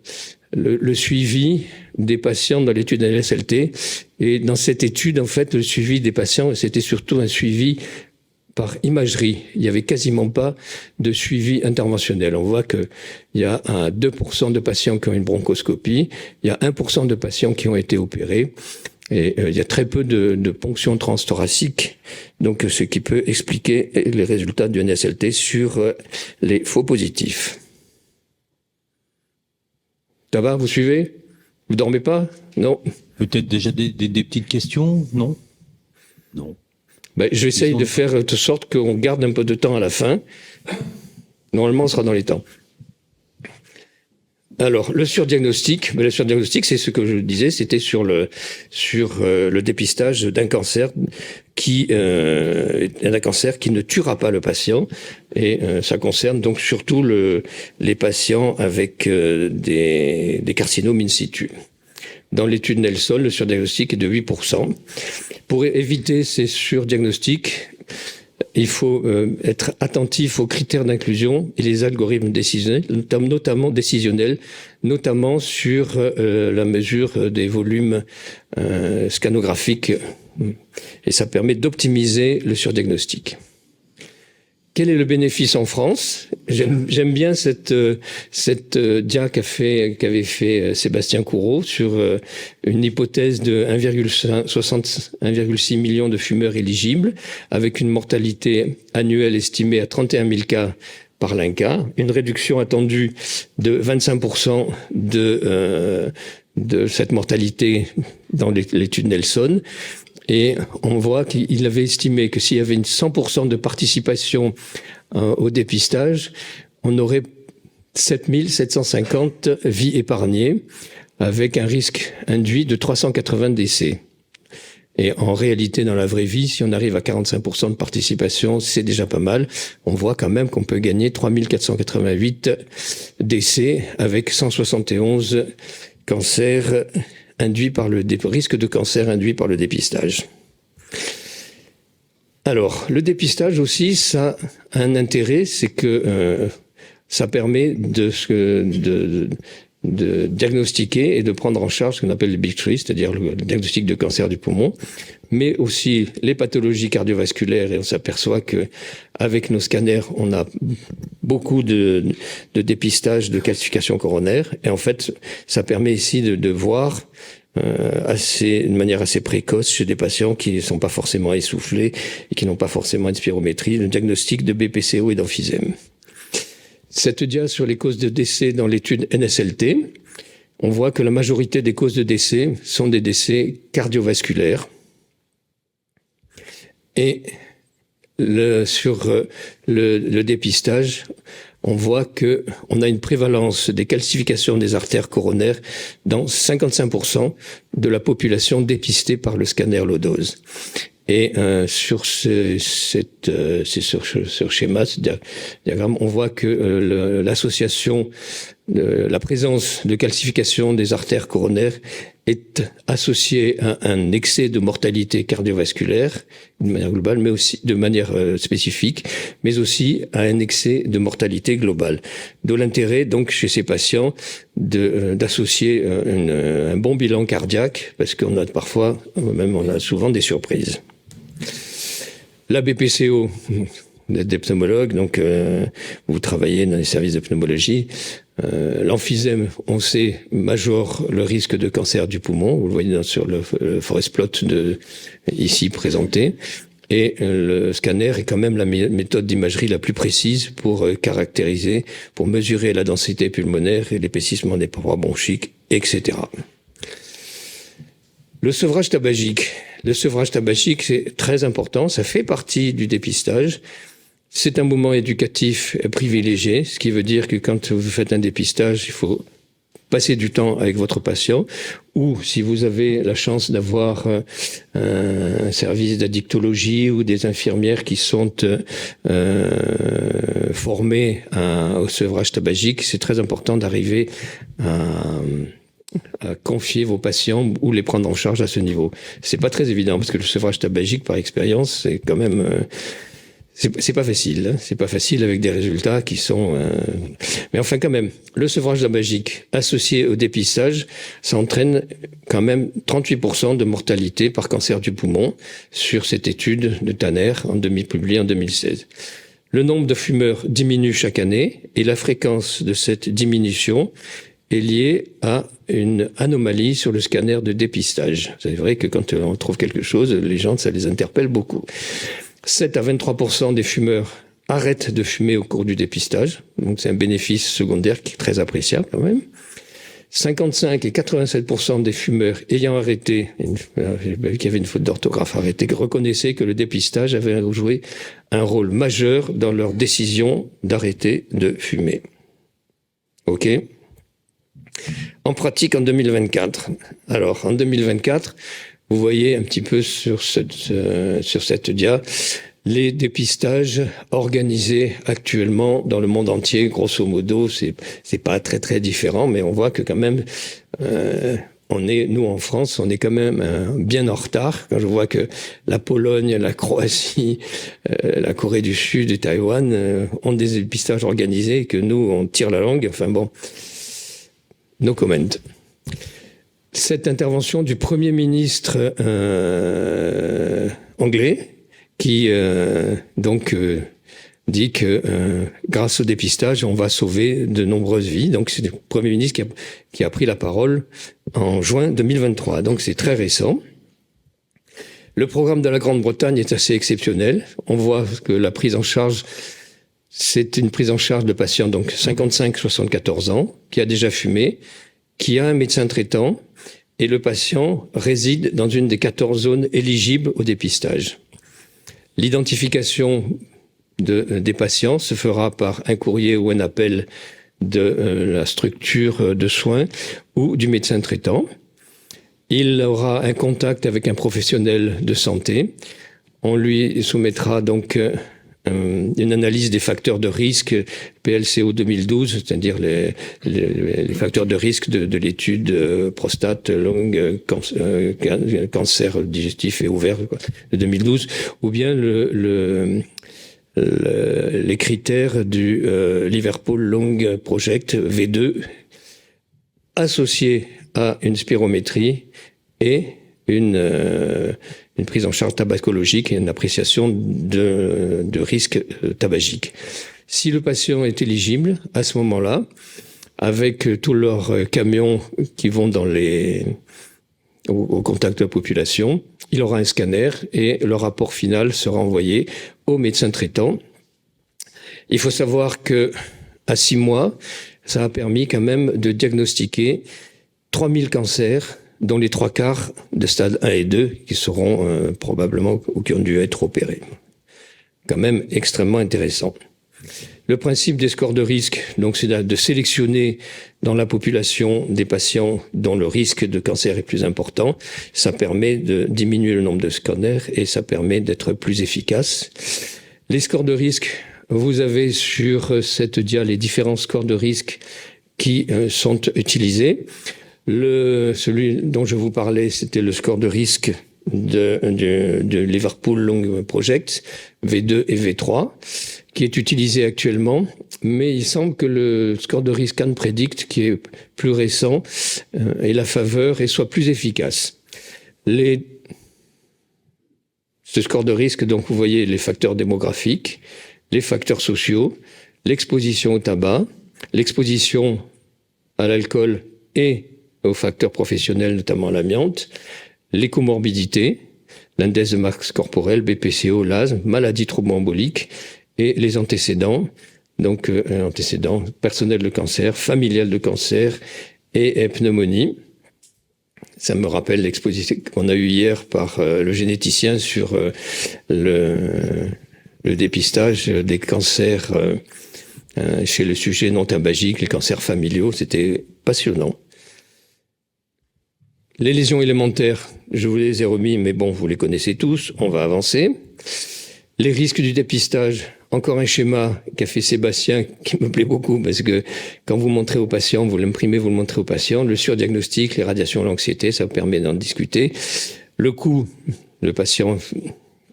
suivi des patients dans l'étude NSLT. Et dans cette étude, en fait, le suivi des patients, c'était surtout un suivi par imagerie. Il n'y avait quasiment pas de suivi interventionnel. On voit qu'il y a 2% de patients qui ont une bronchoscopie, il y a 1% de patients qui ont été opérés, et il y a très peu de ponction transthoracique, donc ce qui peut expliquer les résultats du NSLT sur les faux positifs. Ça va, vous suivez? Vous dormez pas? Non? Peut-être déjà des petites questions? Non? Non. Ben, j'essaye de faire de sorte qu'on garde un peu de temps à la fin. Normalement, on sera dans les temps. Alors, le surdiagnostic, mais le surdiagnostic, c'est ce que je disais, c'était sur le dépistage d'un cancer qui ne tuera pas le patient, et ça concerne donc surtout les patients avec des carcinomes in situ. Dans l'étude Nelson, le surdiagnostic est de 8%. Pour éviter ces surdiagnostics, il faut être attentif aux critères d'inclusion et les algorithmes décisionnels, notamment sur la mesure des volumes scanographiques. Et ça permet d'optimiser le surdiagnostic. Quel est le bénéfice en France? J'aime bien cette dia qu'avait fait Sébastien Courreau sur une hypothèse de 1,6 million de fumeurs éligibles, avec une mortalité annuelle estimée à 31 000 cas par l'INCa, une réduction attendue de 25% de cette mortalité dans l'étude Nelson. Et on voit qu'il avait estimé que s'il y avait une 100% de participation au dépistage, on aurait 7750 vies épargnées, avec un risque induit de 380 décès. Et en réalité, dans la vraie vie, si on arrive à 45% de participation, c'est déjà pas mal. On voit quand même qu'on peut gagner 3488 décès avec 171 cancers induit par le risque de cancer induit par le dépistage. Alors, le dépistage aussi, ça a un intérêt, c'est que ça permet de diagnostiquer et de prendre en charge ce qu'on appelle le big three, c'est-à-dire le diagnostic de cancer du poumon, mais aussi les pathologies cardiovasculaires, et on s'aperçoit que avec nos scanners, on a beaucoup de dépistage de calcification coronaire, et en fait, ça permet ici de voir de manière assez précoce chez des patients qui ne sont pas forcément essoufflés et qui n'ont pas forcément une spirométrie, le diagnostic de BPCO et d'emphysème. Cette dia sur les causes de décès dans l'étude NSLT, on voit que la majorité des causes de décès sont des décès cardiovasculaires. Et sur le dépistage, on voit que on a une prévalence des calcifications des artères coronaires dans 55% de la population dépistée par le scanner low-dose. Et sur ce schéma, ce diagramme, on voit que l'association, la présence de calcification des artères coronaires est associée à un excès de mortalité cardiovasculaire de manière globale, mais aussi de manière spécifique, mais aussi à un excès de mortalité globale. D'où l'intérêt, donc, chez ces patients, d'associer un bon bilan cardiaque, parce qu'on a parfois, même on a souvent des surprises. La BPCO, vous êtes des pneumologues, donc vous travaillez dans les services de pneumologie. L'emphysème, on sait, majore le risque de cancer du poumon. Vous le voyez sur le forest plot ici présenté. Et le scanner est quand même la méthode d'imagerie la plus précise pour caractériser, pour mesurer la densité pulmonaire et l'épaississement des parois bronchiques, etc. Le sevrage tabagique. Le sevrage tabagique, c'est très important, ça fait partie du dépistage. C'est un moment éducatif privilégié, ce qui veut dire que quand vous faites un dépistage, il faut passer du temps avec votre patient, ou si vous avez la chance d'avoir un service d'addictologie ou des infirmières qui sont formées au sevrage tabagique, c'est très important d'arriver à confier vos patients ou les prendre en charge à ce niveau. C'est pas très évident parce que le sevrage tabagique, par expérience, c'est quand même c'est pas facile. Hein. C'est pas facile avec des résultats qui sont. Mais enfin, quand même, le sevrage tabagique associé au dépistage, ça entraîne quand même 38% de mortalité par cancer du poumon sur cette étude de Tanner publiée en 2016. Le nombre de fumeurs diminue chaque année et la fréquence de cette diminution est liée à une anomalie sur le scanner de dépistage. C'est vrai que quand on trouve quelque chose, les gens, ça les interpelle beaucoup. 7 à 23% des fumeurs arrêtent de fumer au cours du dépistage. Donc c'est un bénéfice secondaire qui est très appréciable quand même. 55 et 87% des fumeurs ayant arrêté, j'ai vu qu'il y avait une faute d'orthographe, reconnaissaient que le dépistage avait joué un rôle majeur dans leur décision d'arrêter de fumer. OK ? En pratique, en 2024. Alors, en 2024, vous voyez un petit peu sur cette dia les dépistages organisés actuellement dans le monde entier. Grosso modo, c'est pas très très différent, mais on voit que quand même, nous en France, on est quand même bien en retard. Quand je vois que la Pologne, la Croatie, la Corée du Sud et Taïwan ont des dépistages organisés et que nous, on tire la langue. Enfin bon. No comment. Cette intervention du Premier ministre anglais qui dit que grâce au dépistage, on va sauver de nombreuses vies. Donc c'est le Premier ministre qui a pris la parole en juin 2023. Donc c'est très récent. Le programme de la Grande-Bretagne est assez exceptionnel. On voit que la prise en charge, c'est une prise en charge de patients, donc 55-74 ans, qui a déjà fumé, qui a un médecin traitant, et le patient réside dans une des 14 zones éligibles au dépistage. L'identification des patients se fera par un courrier ou un appel de la structure de soins ou du médecin traitant. Il aura un contact avec un professionnel de santé. On lui soumettra donc une analyse des facteurs de risque PLCO 2012, c'est-à-dire les facteurs de risque de l'étude prostate, longue, cancer digestif et ouvert de 2012, ou bien les critères du Liverpool Lung Project V2 associés à une spirométrie et une prise en charge tabacologique et une appréciation de risque tabagique. Si le patient est éligible, à ce moment-là, avec tous leurs camions qui vont au contact de la population, il aura un scanner et le rapport final sera envoyé au médecin traitant. Il faut savoir que à 6 mois, ça a permis quand même de diagnostiquer 3000 cancers, dont les 3/4 de stade 1 et 2 qui seront probablement ou qui ont dû être opérés. Quand même extrêmement intéressant. Le principe des scores de risque, donc, c'est de sélectionner dans la population des patients dont le risque de cancer est plus important. Ça permet de diminuer le nombre de scanners et ça permet d'être plus efficace. Les scores de risque, vous avez sur cette dia les différents scores de risque qui sont utilisés. Celui dont je vous parlais, c'était le score de risque de Liverpool Lung Project, V2 et V3, qui est utilisé actuellement, mais il semble que le score de risque Can Predict, qui est plus récent, ait la faveur et soit plus efficace. Ce score de risque, donc vous voyez les facteurs démographiques, les facteurs sociaux, l'exposition au tabac, l'exposition à l'alcool et aux facteurs professionnels, notamment l'amiante, les comorbidités, l'indice de masse corporelle, BPCO, l'asthme, maladie thromboembolique et les antécédents, donc antécédents personnels de cancer, familial de cancer et pneumonie. Ça me rappelle l'exposition qu'on a eue hier par le généticien sur le dépistage des cancers chez le sujet non tabagique, les cancers familiaux. C'était passionnant. Les lésions élémentaires, je vous les ai remis, mais bon, vous les connaissez tous, on va avancer. Les risques du dépistage, encore un schéma qu'a fait Sébastien qui me plaît beaucoup parce que quand vous montrez au patient, vous l'imprimez, vous le montrez au patient, le surdiagnostic, les radiations, l'anxiété, ça vous permet d'en discuter. Le coût, le patient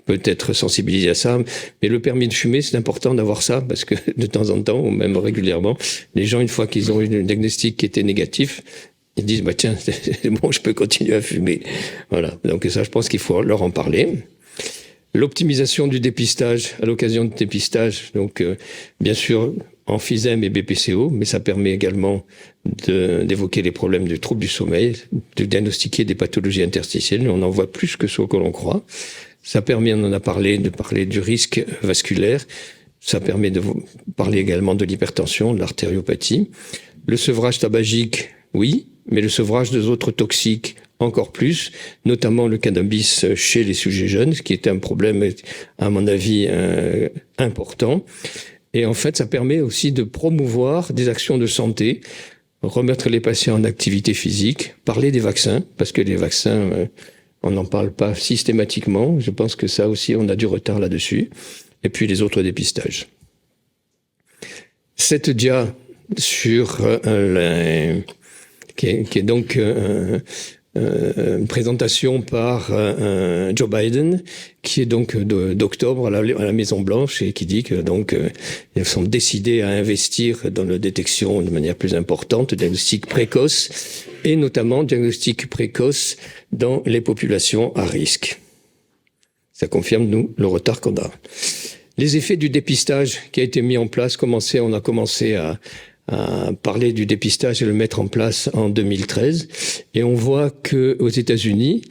peut être sensibilisé à ça, mais le permis de fumer, c'est important d'avoir ça parce que de temps en temps, ou même régulièrement, les gens, une fois qu'ils ont eu un diagnostic qui était négatif, ils disent, bah tiens, c'est bon, je peux continuer à fumer. Voilà. Donc ça, je pense qu'il faut leur en parler. L'optimisation du dépistage à l'occasion du dépistage, donc bien sûr emphysème et BPCO, mais ça permet également d'évoquer les problèmes du trouble du sommeil, de diagnostiquer des pathologies interstitielles. On en voit plus que ce que l'on croit. Ça permet, on en a parlé, de parler du risque vasculaire. Ça permet de parler également de l'hypertension, de l'artériopathie. Le sevrage tabagique, oui, mais le sevrage des autres toxiques, encore plus, notamment le cannabis chez les sujets jeunes, ce qui était un problème, à mon avis, important. Et en fait, ça permet aussi de promouvoir des actions de santé, remettre les patients en activité physique, parler des vaccins, parce que les vaccins, on n'en parle pas systématiquement. Je pense que ça aussi, on a du retard là-dessus. Et puis les autres dépistages. Cette dia sur qui est donc une présentation par Joe Biden, qui est donc d'octobre à la Maison Blanche et qui dit que donc ils sont décidés à investir dans la détection de manière plus importante, diagnostic précoce et notamment diagnostic précoce dans les populations à risque. Ça confirme nous le retard qu'on a. Les effets du dépistage qui a été mis en place, on a commencé à parler du dépistage et le mettre en place en 2013. Et on voit que aux États-Unis,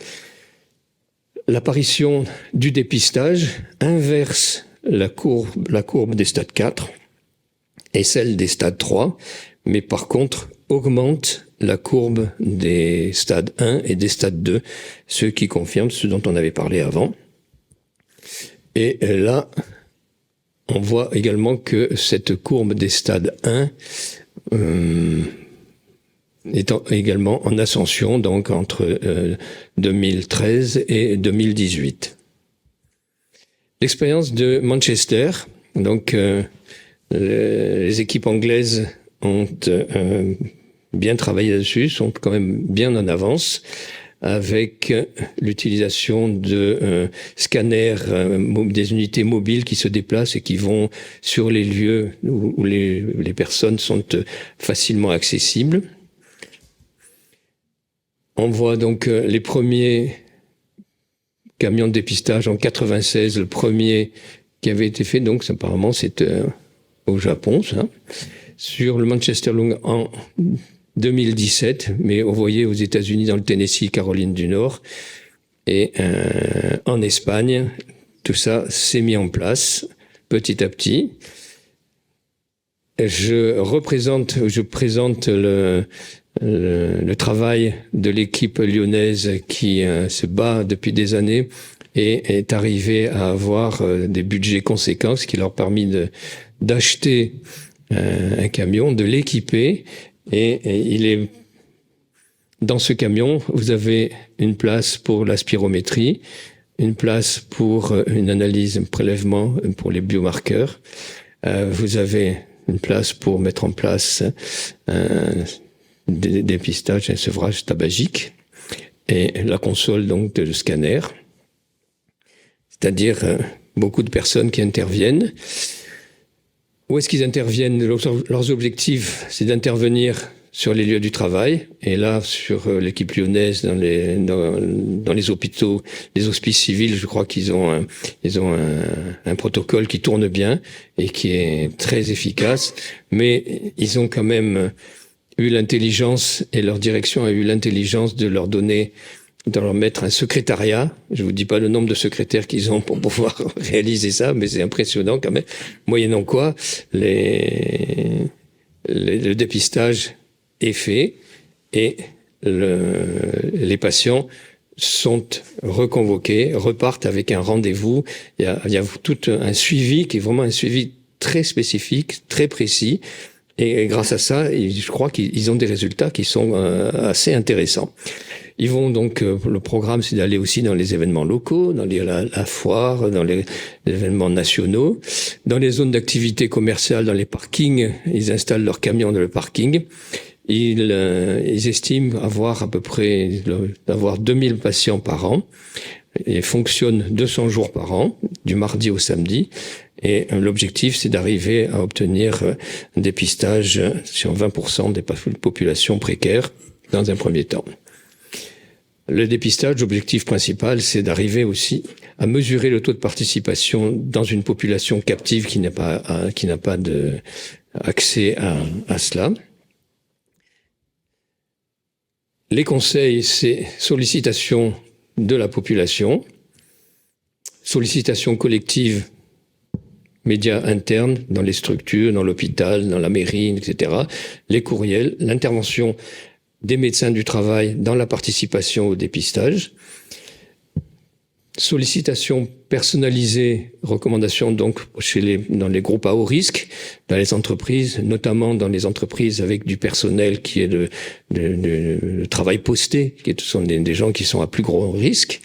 l'apparition du dépistage inverse la courbe des stades 4 et celle des stades 3, mais par contre augmente la courbe des stades 1 et des stades 2, ce qui confirme ce dont on avait parlé avant. Et là, on voit également que cette courbe des stades 1 est également en ascension, donc entre 2013 et 2018. L'expérience de Manchester, donc les équipes anglaises ont bien travaillé là-dessus, sont quand même bien en avance, avec l'utilisation de scanners, des unités mobiles qui se déplacent et qui vont sur les lieux où les personnes sont facilement accessibles. On voit donc les premiers camions de dépistage en 96, le premier qui avait été fait, donc apparemment c'est au Japon, ça, sur le Manchester Lung en 2017, mais vous voyez aux États-Unis, dans le Tennessee, Caroline du Nord, et en Espagne, tout ça s'est mis en place petit à petit. Je présente le travail de l'équipe lyonnaise qui se bat depuis des années et est arrivée à avoir des budgets conséquents, ce qui leur a permis d'acheter un camion, de l'équiper. Et il est dans ce camion, vous avez une place pour la spirométrie, une place pour une analyse, un prélèvement pour les biomarqueurs. Vous avez une place pour mettre en place des dépistages, un sevrage tabagique, et la console donc de scanner. C'est-à-dire beaucoup de personnes qui interviennent. Où est-ce qu'ils interviennent? Leurs objectifs, c'est d'intervenir sur les lieux du travail. Et là, sur l'équipe lyonnaise, dans les hôpitaux, les hospices civils, je crois qu'ils ont un protocole qui tourne bien et qui est très efficace. Mais ils ont quand même eu l'intelligence, et leur direction a eu l'intelligence de leur mettre un secrétariat. Je vous dis pas le nombre de secrétaires qu'ils ont pour pouvoir réaliser ça, mais c'est impressionnant quand même. Moyennant quoi, le dépistage est fait et les patients sont reconvoqués, repartent avec un rendez-vous. Il y a tout un suivi qui est vraiment un suivi très spécifique, très précis. Et grâce à ça, je crois qu'ils ont des résultats qui sont assez intéressants. Ils vont donc, le programme, c'est d'aller aussi dans les événements locaux, dans la foire, dans les événements nationaux, dans les zones d'activité commerciale, dans les parkings. Ils installent leurs camions dans le parking. Ils estiment avoir à peu près 2000 patients par an et fonctionnent 200 jours par an, du mardi au samedi. Et l'objectif, c'est d'arriver à obtenir un dépistage sur 20% des populations précaires dans un premier temps. Le dépistage, l'objectif principal, c'est d'arriver aussi à mesurer le taux de participation dans une population captive qui n'a pas accès à cela. Les conseils, c'est sollicitation de la population, sollicitation collective, médias internes dans les structures, dans l'hôpital, dans la mairie, etc., les courriels, l'intervention des médecins du travail dans la participation au dépistage, sollicitation personnalisée, recommandation donc dans les groupes à haut risque, dans les entreprises, notamment dans les entreprises avec du personnel qui est de travail posté, qui sont des gens qui sont à plus gros risque,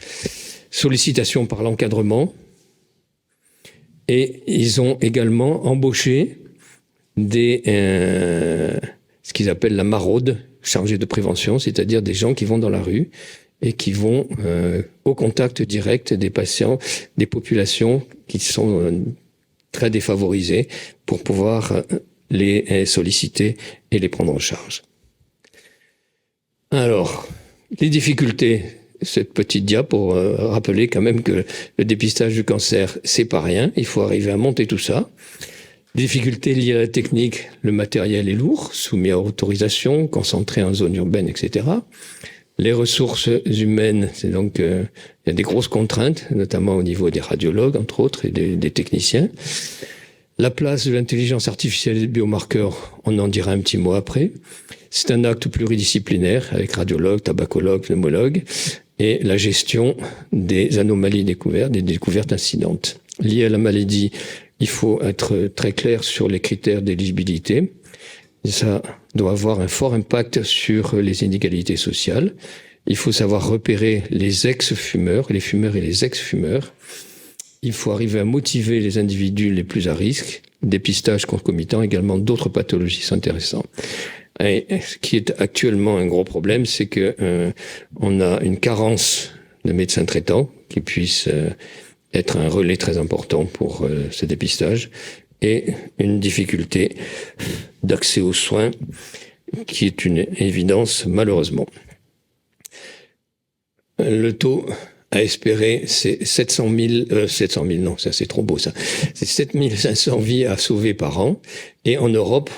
sollicitation par l'encadrement, et ils ont également embauché ce qu'ils appellent la maraude, chargés de prévention, c'est-à-dire des gens qui vont dans la rue et qui vont au contact direct des patients, des populations qui sont très défavorisées pour pouvoir les solliciter et les prendre en charge. Alors, les difficultés, cette petite dia pour rappeler quand même que le dépistage du cancer, c'est pas rien, il faut arriver à monter tout ça. Difficultés liées à la technique, le matériel est lourd, soumis à autorisation, concentré en zone urbaine, etc. Les ressources humaines, c'est donc il y a des grosses contraintes, notamment au niveau des radiologues, entre autres, et des techniciens. La place de l'intelligence artificielle et des biomarqueurs, on en dira un petit mot après. C'est un acte pluridisciplinaire avec radiologue, tabacologue, pneumologue, et la gestion des anomalies découvertes, des découvertes incidentes. Liées à la maladie, il faut être très clair sur les critères d'éligibilité. Ça doit avoir un fort impact sur les inégalités sociales. Il faut savoir repérer les ex-fumeurs, les fumeurs et les ex-fumeurs. Il faut arriver à motiver les individus les plus à risque. Dépistage concomitant, également d'autres pathologies sont intéressantes. Et ce qui est actuellement un gros problème, c'est que on a une carence de médecins traitants qui puissent être un relais très important pour ce dépistage, et une difficulté d'accès aux soins qui est une évidence malheureusement. Le taux à espérer, c'est 700 000, non, ça c'est trop beau ça, c'est 7500 vies à sauver par an, et en Europe,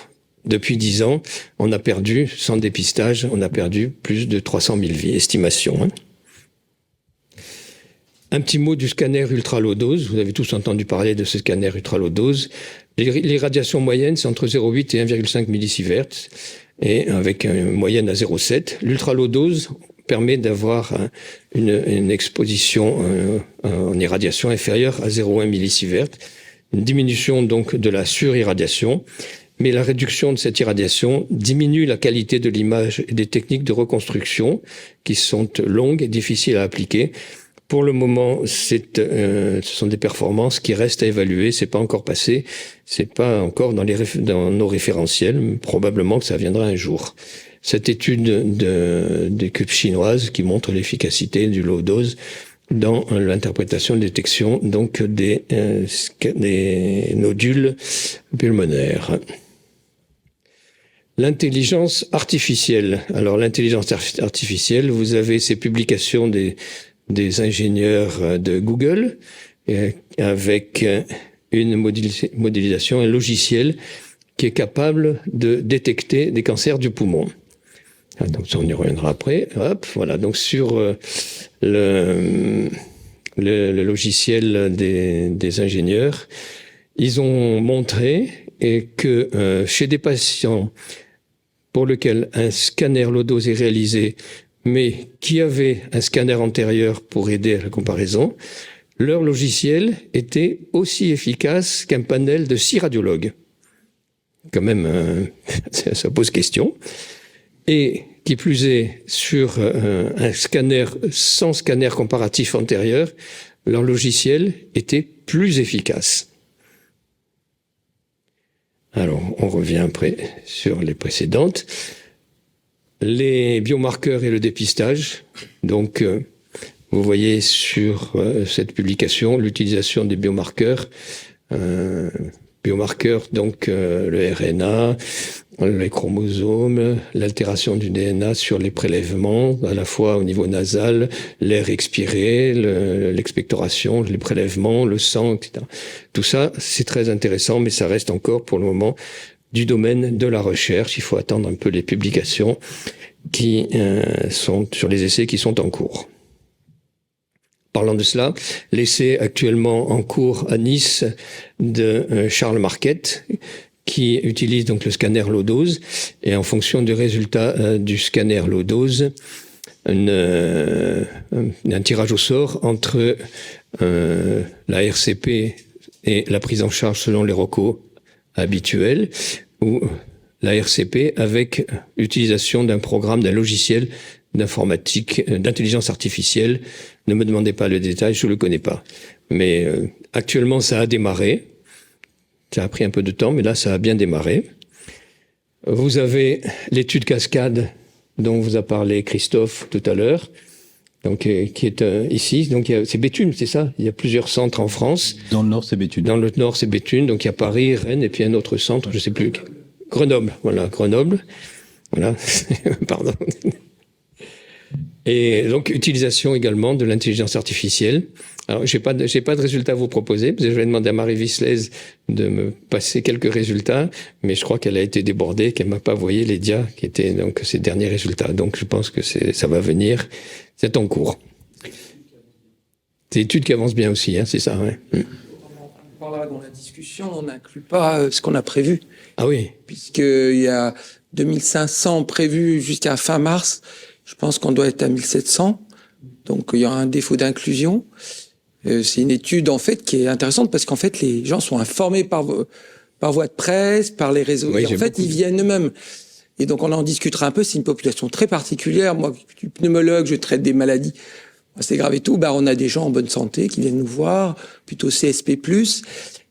depuis 10 ans, on a perdu, sans dépistage, on a perdu plus de 300 000 vies, estimation. Un petit mot du scanner ultra-low-dose. Vous avez tous entendu parler de ce scanner ultra-low-dose. Les radiations moyennes, c'est entre 0,8 et 1,5 millisievert, et avec une moyenne à 0,7. L'ultra-low-dose permet d'avoir une exposition en irradiation inférieure à 0,1 millisievert, une diminution donc de la surirradiation. Mais la réduction de cette irradiation diminue la qualité de l'image et des techniques de reconstruction qui sont longues et difficiles à appliquer. Pour le moment, ce sont des performances qui restent à évaluer. C'est pas encore passé, c'est pas encore dans nos référentiels. Mais probablement que ça viendra un jour. Cette étude d'équipe chinoise qui montre l'efficacité du low dose dans l'interprétation et détection donc des nodules pulmonaires. L'intelligence artificielle. Alors l'intelligence artificielle, vous avez ces publications des ingénieurs de Google avec une modélisation, un logiciel qui est capable de détecter des cancers du poumon. Donc ça, on y reviendra après. Hop, voilà. Donc sur le logiciel des ingénieurs, ils ont montré que chez des patients pour lequel un scanner low-dose est réalisé, mais qui avait un scanner antérieur pour aider à la comparaison, leur logiciel était aussi efficace qu'un panel de 6 radiologues. Quand même, ça pose question. Et qui plus est, sur un scanner sans scanner comparatif antérieur, leur logiciel était plus efficace. Alors, on revient après sur les précédentes. Les biomarqueurs et le dépistage. Donc, vous voyez sur cette publication l'utilisation des biomarqueurs. Biomarqueurs, donc le RNA, les chromosomes, l'altération du DNA sur les prélèvements, à la fois au niveau nasal, l'air expiré, l'expectoration, les prélèvements, le sang, etc. Tout ça, c'est très intéressant, mais ça reste encore pour le moment du domaine de la recherche. Il faut attendre un peu les publications qui sont sur les essais qui sont en cours. Parlant de cela, l'essai actuellement en cours à Nice de Charles Marquette, qui utilise donc le scanner low-dose, et en fonction du résultat du scanner low-dose, un tirage au sort entre la RCP et la prise en charge selon les recos habituels, ou la RCP avec utilisation d'un programme, d'un logiciel d'informatique, d'intelligence artificielle. Ne me demandez pas le détail, je ne le connais pas. Mais actuellement, ça a démarré. Ça a pris un peu de temps, mais là, ça a bien démarré. Vous avez l'étude cascade dont vous a parlé Christophe tout à l'heure, donc qui est ici. Donc c'est Béthune, c'est ça? Il y a plusieurs centres en France. Dans le nord, c'est Béthune. Dans le nord, c'est Béthune. Donc il y a Paris, Rennes, et puis un autre centre, je ne sais plus. Grenoble, voilà, Grenoble. Voilà, pardon. Et donc, utilisation également de l'intelligence artificielle. Alors, j'ai pas de résultats à vous proposer, parce que je vais demander à Marie Visles de me passer quelques résultats, mais je crois qu'elle a été débordée, qu'elle m'a pas envoyé les dias qui étaient donc ces derniers résultats. Donc, je pense que ça va venir. C'est en cours. C'est une étude qui avance bien aussi, hein, c'est ça, ouais. Par là, dans la discussion, on n'inclut pas ce qu'on a prévu. Ah oui. Puisqu'il y a 2500 prévus jusqu'à fin mars. Je pense qu'on doit être à 1700. Donc, il y a un défaut d'inclusion. C'est une étude, en fait, qui est intéressante parce qu'en fait, les gens sont informés par voie de presse, par les réseaux. Oui, et en fait, ils viennent eux-mêmes. Et donc, on en discutera un peu. C'est une population très particulière. Moi, je suis pneumologue, je traite des maladies assez graves et tout. Bah, on a des gens en bonne santé qui viennent nous voir, plutôt CSP+.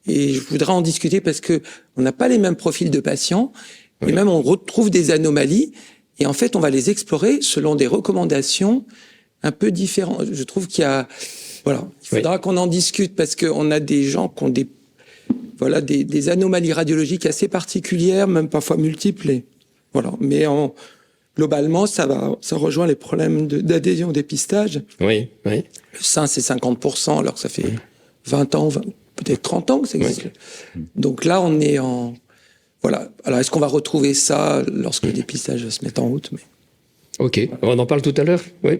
Et je voudrais en discuter parce que on n'a pas les mêmes profils de patients. Oui. Et même, on retrouve des anomalies. Et en fait, on va les explorer selon des recommandations un peu différentes. Je trouve qu'il y a, voilà, il faudra qu'on en discute parce qu'on a des gens qui ont des anomalies radiologiques assez particulières, même parfois multiples. Et voilà. Mais globalement, ça rejoint les problèmes d'adhésion au dépistage. Oui, oui. Le sein, c'est 50%, alors que ça fait 20 ans, peut-être 30 ans que ça existe. Oui. Donc là, on est en... Voilà. Alors, est-ce qu'on va retrouver ça lorsque le dépistage va se mettre en route? Ok. On en parle tout à l'heure? Oui.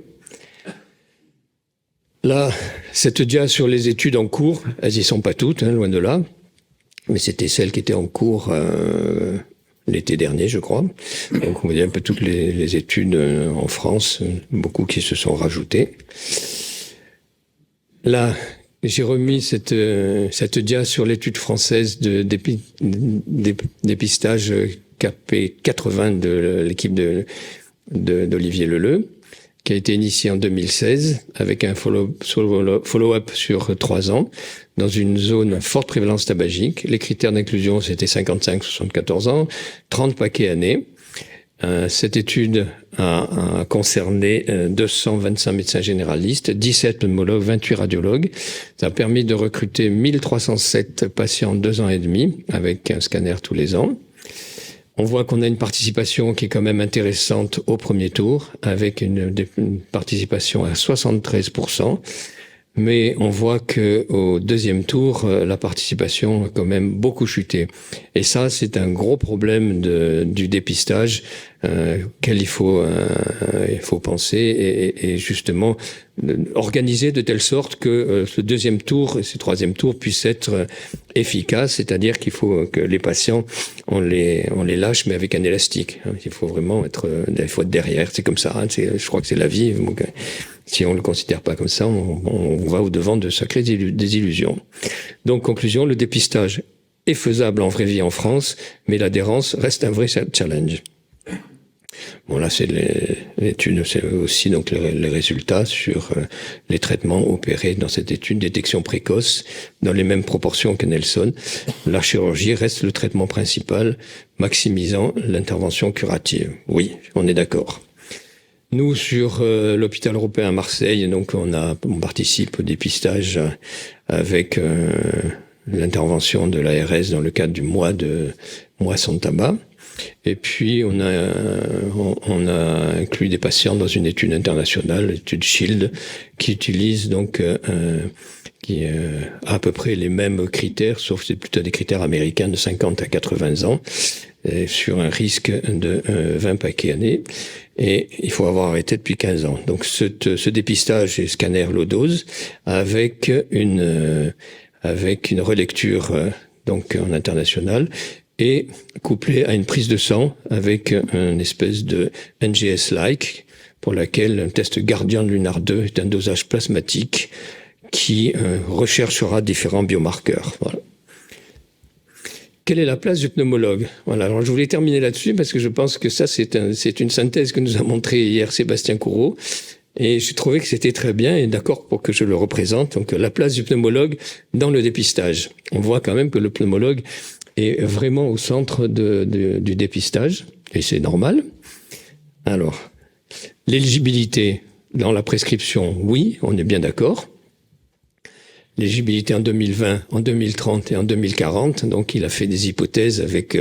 Là, cette dia sur les études en cours, elles y sont pas toutes, hein, loin de là. Mais c'était celles qui étaient en cours l'été dernier, je crois. Donc, on voyait un peu toutes les études en France, beaucoup qui se sont rajoutées. Là, j'ai remis cette dia sur l'étude française de dépistage KP80 de l'équipe d'Olivier Leleu, qui a été initiée en 2016 avec un follow-up sur 3 ans dans une zone à forte prévalence tabagique. Les critères d'inclusion, c'était 55-74 ans, 30 paquets années. Cette étude a concerné 225 médecins généralistes, 17 pneumologues, 28 radiologues. Ça a permis de recruter 1307 patients en 2 ans et demi, avec un scanner tous les ans. On voit qu'on a une participation qui est quand même intéressante au premier tour, avec une participation à 73%. mais on voit que au deuxième tour, la participation a quand même beaucoup chuté. Et ça, c'est un gros problème du dépistage auquel il faut penser et justement organiser de telle sorte que ce deuxième tour et ce troisième tour puissent être efficaces, c'est-à-dire qu'il faut que les patients, on les lâche, mais avec un élastique. Il faut vraiment être derrière. C'est comme ça. Hein, je crois que c'est la vie. Donc, si on ne le considère pas comme ça, on va au-devant de sacrées désillusions. Donc, conclusion, le dépistage est faisable en vraie vie en France, mais l'adhérence reste un vrai challenge. Bon, là, c'est l'étude, c'est aussi donc les résultats sur les traitements opérés dans cette étude, détection précoce, dans les mêmes proportions que Nelson. La chirurgie reste le traitement principal, maximisant l'intervention curative. Oui, on est d'accord. Nous, sur l'hôpital européen à Marseille, donc on participe au dépistage avec l'intervention de l'ARS dans le cadre du mois sans tabac. Et puis on a inclus des patients dans une étude internationale, l'étude SHIELD, qui utilise donc qui a à peu près les mêmes critères, sauf que c'est plutôt des critères américains de 50 à 80 ans, sur un risque de 20 paquets années. Et il faut avoir arrêté depuis 15 ans. Donc ce dépistage et scanner low dose avec une relecture donc en international et couplé à une prise de sang avec une espèce de NGS-like pour laquelle un test Guardian Lunar 2 est un dosage plasmatique qui recherchera différents biomarqueurs. Voilà. Quelle est la place du pneumologue? Voilà. Alors, je voulais terminer là-dessus parce que je pense que ça, c'est une synthèse que nous a montré hier Sébastien Courreau. Et j'ai trouvé que c'était très bien et d'accord pour que je le représente. Donc, la place du pneumologue dans le dépistage. On voit quand même que le pneumologue est vraiment au centre du dépistage. Et c'est normal. Alors, l'éligibilité dans la prescription, oui, on est bien d'accord. L'éligibilité en 2020, en 2030 et en 2040. Donc, il a fait des hypothèses avec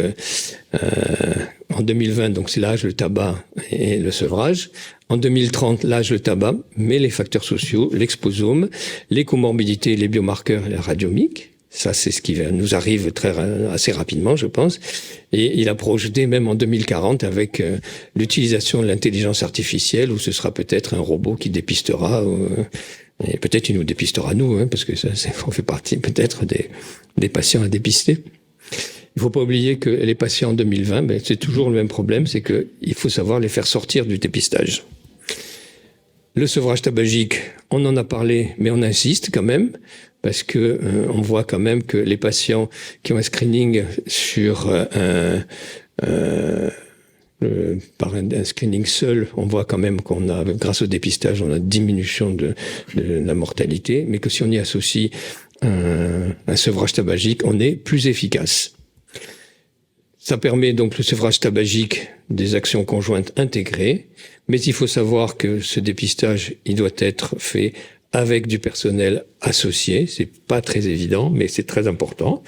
en 2020, donc c'est l'âge, le tabac et le sevrage. En 2030, l'âge, le tabac, mais les facteurs sociaux, l'exposome, les comorbidités, les biomarqueurs et la radiomique. Ça, c'est ce qui nous arrive assez rapidement, je pense. Et il a projeté même en 2040 avec l'utilisation de l'intelligence artificielle où ce sera peut-être un robot qui dépistera. Et peut-être il nous dépistera nous, hein, parce que on fait partie peut-être des patients à dépister. Il faut pas oublier que les patients en 2020, c'est toujours le même problème, c'est que il faut savoir les faire sortir du dépistage. Le sevrage tabagique, on en a parlé, mais on insiste quand même, parce que on voit quand même que les patients qui ont un screening sur par un screening seul, on voit quand même qu'on a, grâce au dépistage, on a une diminution de la mortalité, mais que si on y associe un sevrage tabagique, on est plus efficace. Ça permet donc le sevrage tabagique des actions conjointes intégrées, mais il faut savoir que ce dépistage, il doit être fait avec du personnel associé. C'est pas très évident, mais c'est très important.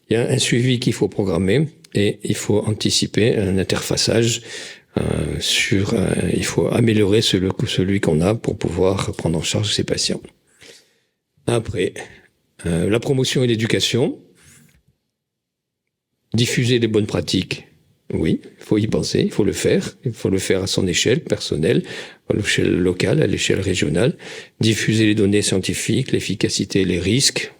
Il y a un suivi qu'il faut programmer et il faut anticiper un interfaçage il faut améliorer celui qu'on a pour pouvoir prendre en charge ces patients. Après, la promotion et l'éducation. Diffuser les bonnes pratiques, oui, il faut y penser, il faut le faire à son échelle personnelle, à l'échelle locale, à l'échelle régionale. Diffuser les données scientifiques, l'efficacité, les risques.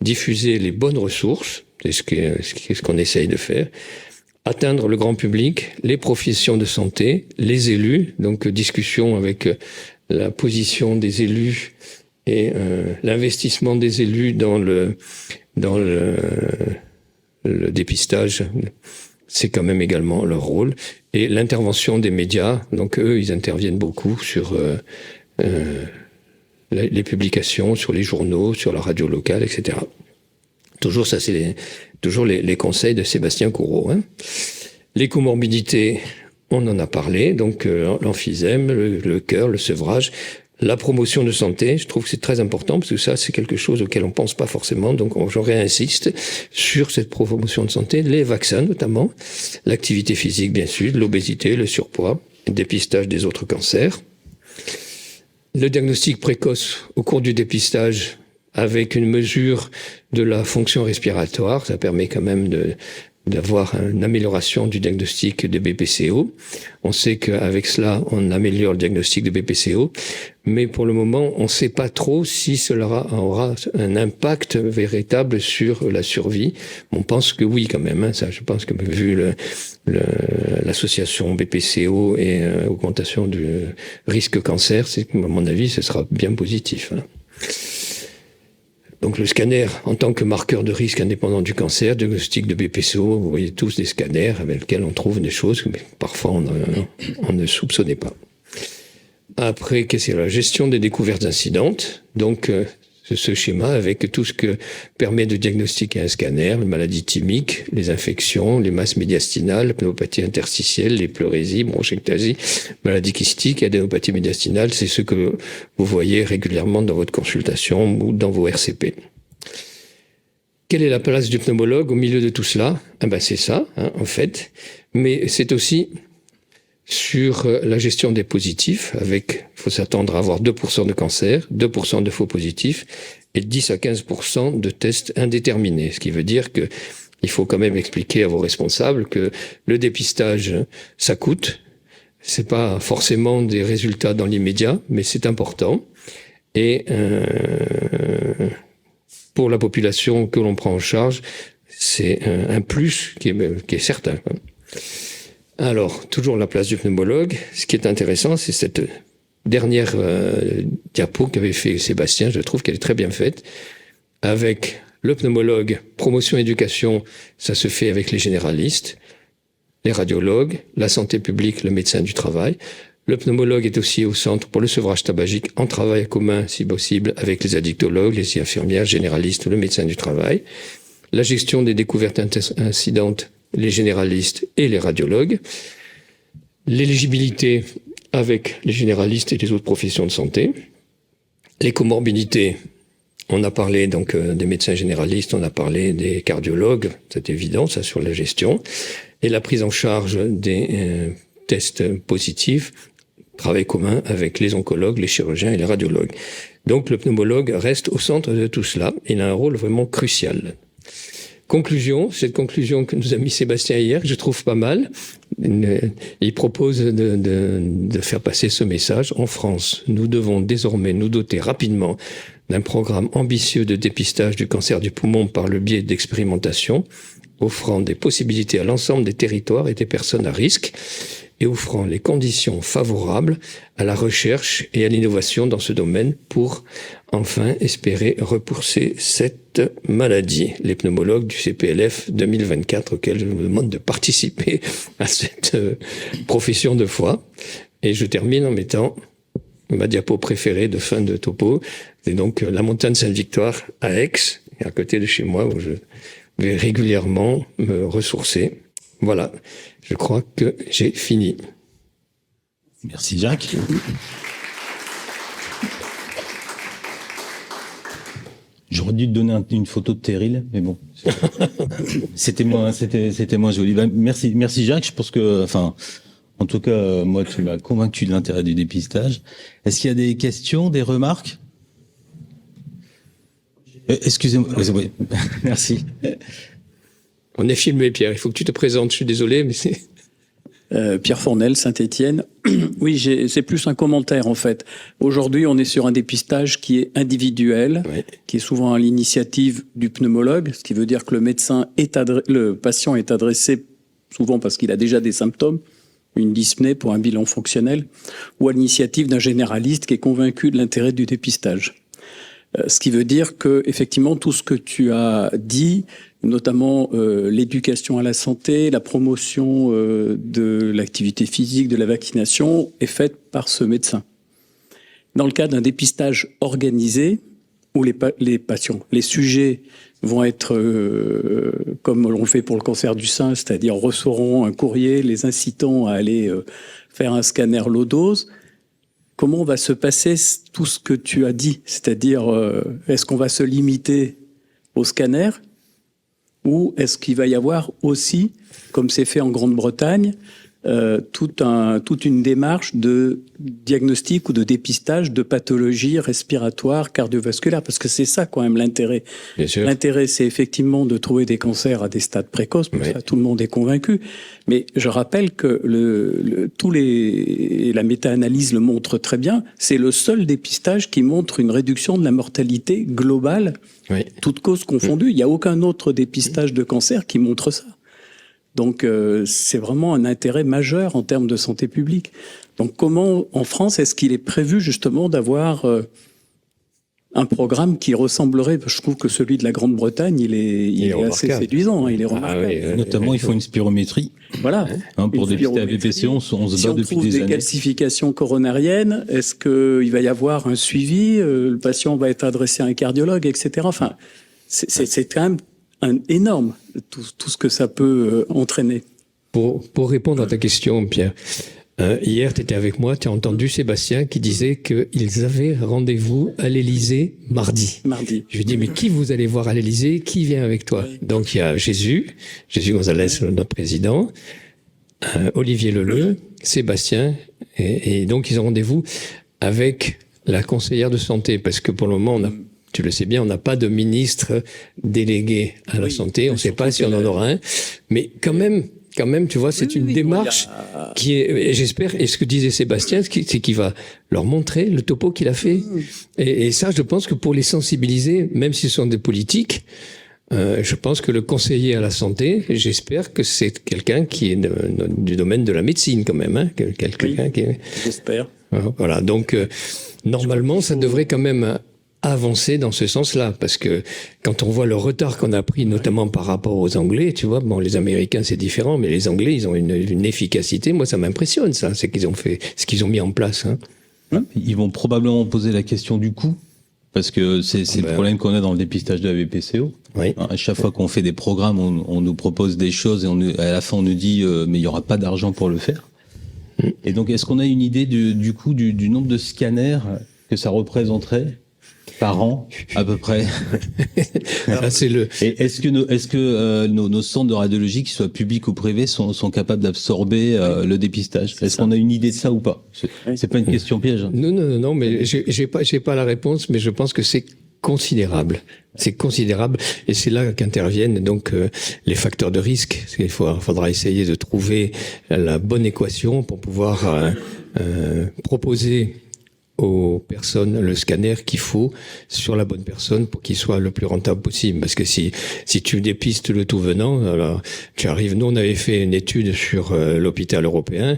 Diffuser les bonnes ressources, c'est ce qu'on essaye de faire. Atteindre le grand public, les professions de santé, les élus, donc discussion avec la position des élus et l'investissement des élus dans le dépistage, c'est quand même également leur rôle. Et l'intervention des médias, donc eux, ils interviennent beaucoup sur les publications, sur les journaux, sur la radio locale, etc. Toujours ça, c'est toujours les conseils de Sébastien Courreau. Hein. Les comorbidités, on en a parlé, donc l'emphysème, le cœur, le sevrage. La promotion de santé, je trouve que c'est très important parce que ça, c'est quelque chose auquel on pense pas forcément. Donc, je réinsiste sur cette promotion de santé, les vaccins notamment, l'activité physique bien sûr, l'obésité, le surpoids, le dépistage des autres cancers. le diagnostic précoce au cours du dépistage avec une mesure de la fonction respiratoire, ça permet quand même d'avoir une amélioration du diagnostic de BPCO. On sait qu'avec cela, on améliore le diagnostic de BPCO, mais pour le moment, on ne sait pas trop si cela aura un impact véritable sur la survie. On pense que oui, quand même. Ça, je pense que vu l'association BPCO et augmentation du risque cancer, à mon avis, ce sera bien positif. Donc le scanner, en tant que marqueur de risque indépendant du cancer, diagnostic de BPCO, vous voyez tous des scanners avec lesquels on trouve des choses que parfois on ne soupçonnait pas. Après, qu'est-ce que c'est la gestion des découvertes incidentes? Donc ce schéma avec tout ce que permet de diagnostiquer un scanner, les maladies thymiques, les infections, les masses médiastinales, la pneumopathie interstitielle, les pleurésies, bronchiectasie, maladies kystiques, adénopathie médiastinale, c'est ce que vous voyez régulièrement dans votre consultation ou dans vos RCP. Quelle est la place du pneumologue au milieu de tout cela? C'est ça, en fait, mais c'est aussi sur la gestion des positifs, il faut s'attendre à avoir 2% de cancer, 2% de faux positifs et 10 à 15% de tests indéterminés. Ce qui veut dire que il faut quand même expliquer à vos responsables que le dépistage, ça coûte. C'est pas forcément des résultats dans l'immédiat, mais c'est important. Et pour la population que l'on prend en charge, c'est un plus qui est certain. Alors, toujours la place du pneumologue. Ce qui est intéressant, c'est cette dernière diapo qu'avait fait Sébastien. Je trouve qu'elle est très bien faite. Avec le pneumologue, promotion éducation, ça se fait avec les généralistes, les radiologues, la santé publique, le médecin du travail. Le pneumologue est aussi au centre pour le sevrage tabagique en travail commun, si possible, avec les addictologues, les infirmières, généralistes, le médecin du travail. La gestion des découvertes incidentes, les généralistes et les radiologues, l'éligibilité avec les généralistes et les autres professions de santé, les comorbidités, on a parlé donc des médecins généralistes, on a parlé des cardiologues, c'est évident, ça sur la gestion, et la prise en charge des tests positifs, travail commun avec les oncologues, les chirurgiens et les radiologues. Donc le pneumologue reste au centre de tout cela, il a un rôle vraiment crucial. Conclusion, cette conclusion que nous a mis Sébastien hier, je trouve pas mal. Il propose de faire passer ce message. En France, nous devons désormais nous doter rapidement d'un programme ambitieux de dépistage du cancer du poumon par le biais d'expérimentations, offrant des possibilités à l'ensemble des territoires et des personnes à risque, et offrant les conditions favorables à la recherche et à l'innovation dans ce domaine pour enfin espérer repousser cette maladie. Les pneumologues du CPLF 2024 auxquels je vous demande de participer à cette profession de foi. Et je termine en mettant ma diapo préférée de fin de topo. C'est donc la montagne Sainte-Victoire à Aix, à côté de chez moi, où je vais régulièrement me ressourcer. Voilà, je crois que j'ai fini. Merci Jacques. J'aurais dû te donner une photo de Terril, mais bon, c'était moins joli. Merci Jacques. Je pense que, en tout cas, moi, tu m'as convaincu de l'intérêt du dépistage. Est-ce qu'il y a des questions, des remarques? Excusez-moi. Oui. Merci. On est filmé, Pierre. Il faut que tu te présentes. Je suis désolé, mais c'est... Pierre Fournel, Saint-Étienne. Oui, c'est plus un commentaire en fait. Aujourd'hui, on est sur un dépistage qui est individuel, Ouais. qui est souvent à l'initiative du pneumologue, ce qui veut dire que le patient est adressé souvent parce qu'il a déjà des symptômes, une dyspnée pour un bilan fonctionnel, ou à l'initiative d'un généraliste qui est convaincu de l'intérêt du dépistage. Ce qui veut dire que effectivement tout ce que tu as dit, notamment l'éducation à la santé, la promotion de l'activité physique, de la vaccination, est faite par ce médecin. Dans le cas d'un dépistage organisé, où les patients, les sujets vont être, comme on le fait pour le cancer du sein, c'est-à-dire recevront un courrier les incitant à aller faire un scanner low dose. Comment va se passer tout ce que tu as dit? C'est-à-dire, est-ce qu'on va se limiter au scanner ou est-ce qu'il va y avoir aussi, comme c'est fait en Grande-Bretagne, toute une démarche de diagnostic ou de dépistage de pathologies respiratoires, cardiovasculaires, parce que c'est ça quand même l'intérêt. Bien sûr. L'intérêt, c'est effectivement de trouver des cancers à des stades précoces, pour ça tout le monde est convaincu. Mais je rappelle que la méta-analyse le montre très bien, c'est le seul dépistage qui montre une réduction de la mortalité globale, toutes causes confondues. Il n'y a aucun autre dépistage de cancer qui montre ça. Donc, c'est vraiment un intérêt majeur en termes de santé publique. Donc, comment, en France, est-ce qu'il est prévu justement d'avoir un programme qui ressemblerait, je trouve que celui de la Grande-Bretagne, il est assez séduisant, hein, il est remarquable. Notamment, il faut une spirométrie. Voilà. Pour dépister la BPCO, on se bat depuis des années. Si on trouve des calcifications coronariennes, est-ce qu'il va y avoir un suivi, le patient va être adressé à un cardiologue, etc. Enfin, c'est quand même énorme, tout ce que ça peut entraîner. Pour répondre à ta question, Pierre, hier, tu étais avec moi, tu as entendu Sébastien qui disait qu'ils avaient rendez-vous à l'Élysée mardi. Je lui dis, mais qui vous allez voir à l'Élysée? Qui vient avec toi? Donc, il y a Jésus Gonzalez, notre président, Olivier Leleu, Sébastien, et donc ils ont rendez-vous avec la conseillère de santé, parce que pour le moment, tu le sais bien, on n'a pas de ministre délégué à la santé. On ne sait pas si on en aura un. Mais quand même, tu vois, c'est une démarche qui est, et j'espère, et ce que disait Sébastien, c'est qu'il va leur montrer le topo qu'il a fait. Et ça, je pense que pour les sensibiliser, même si ce sont des politiques, je pense que le conseiller à la santé, j'espère que c'est quelqu'un qui est du domaine de la médecine quand même, hein, quelqu'un qui est... J'espère. Voilà. Donc, normalement, ça devrait quand même avancer dans ce sens-là, parce que quand on voit le retard qu'on a pris, notamment par rapport aux Anglais, tu vois, bon, les Américains c'est différent, mais les Anglais, ils ont une efficacité, moi ça m'impressionne, ça, c'est qu'ils ont fait ce qu'ils ont mis en place. Hein. Ils vont probablement poser la question du coût, parce que c'est le problème qu'on a dans le dépistage de la BPCO. À chaque fois qu'on fait des programmes, on nous propose des choses et à la fin on nous dit mais il n'y aura pas d'argent pour le faire. Et donc est-ce qu'on a une idée du coût du nombre de scanners que ça représenterait par an, à peu près? Et est-ce que nos centres de radiologie, qu'ils soient publics ou privés, sont capables d'absorber le dépistage? Est-ce qu'on a une idée de ça ou pas? C'est pas une question piège. Hein. Non, mais j'ai pas la réponse, mais je pense que c'est considérable. C'est considérable, et c'est là qu'interviennent donc les facteurs de risque. Il faudra essayer de trouver la bonne équation pour pouvoir proposer aux personnes le scanner qu'il faut sur la bonne personne pour qu'il soit le plus rentable possible. Parce que si tu dépistes le tout venant, alors tu arrives. Nous, on avait fait une étude sur l'hôpital européen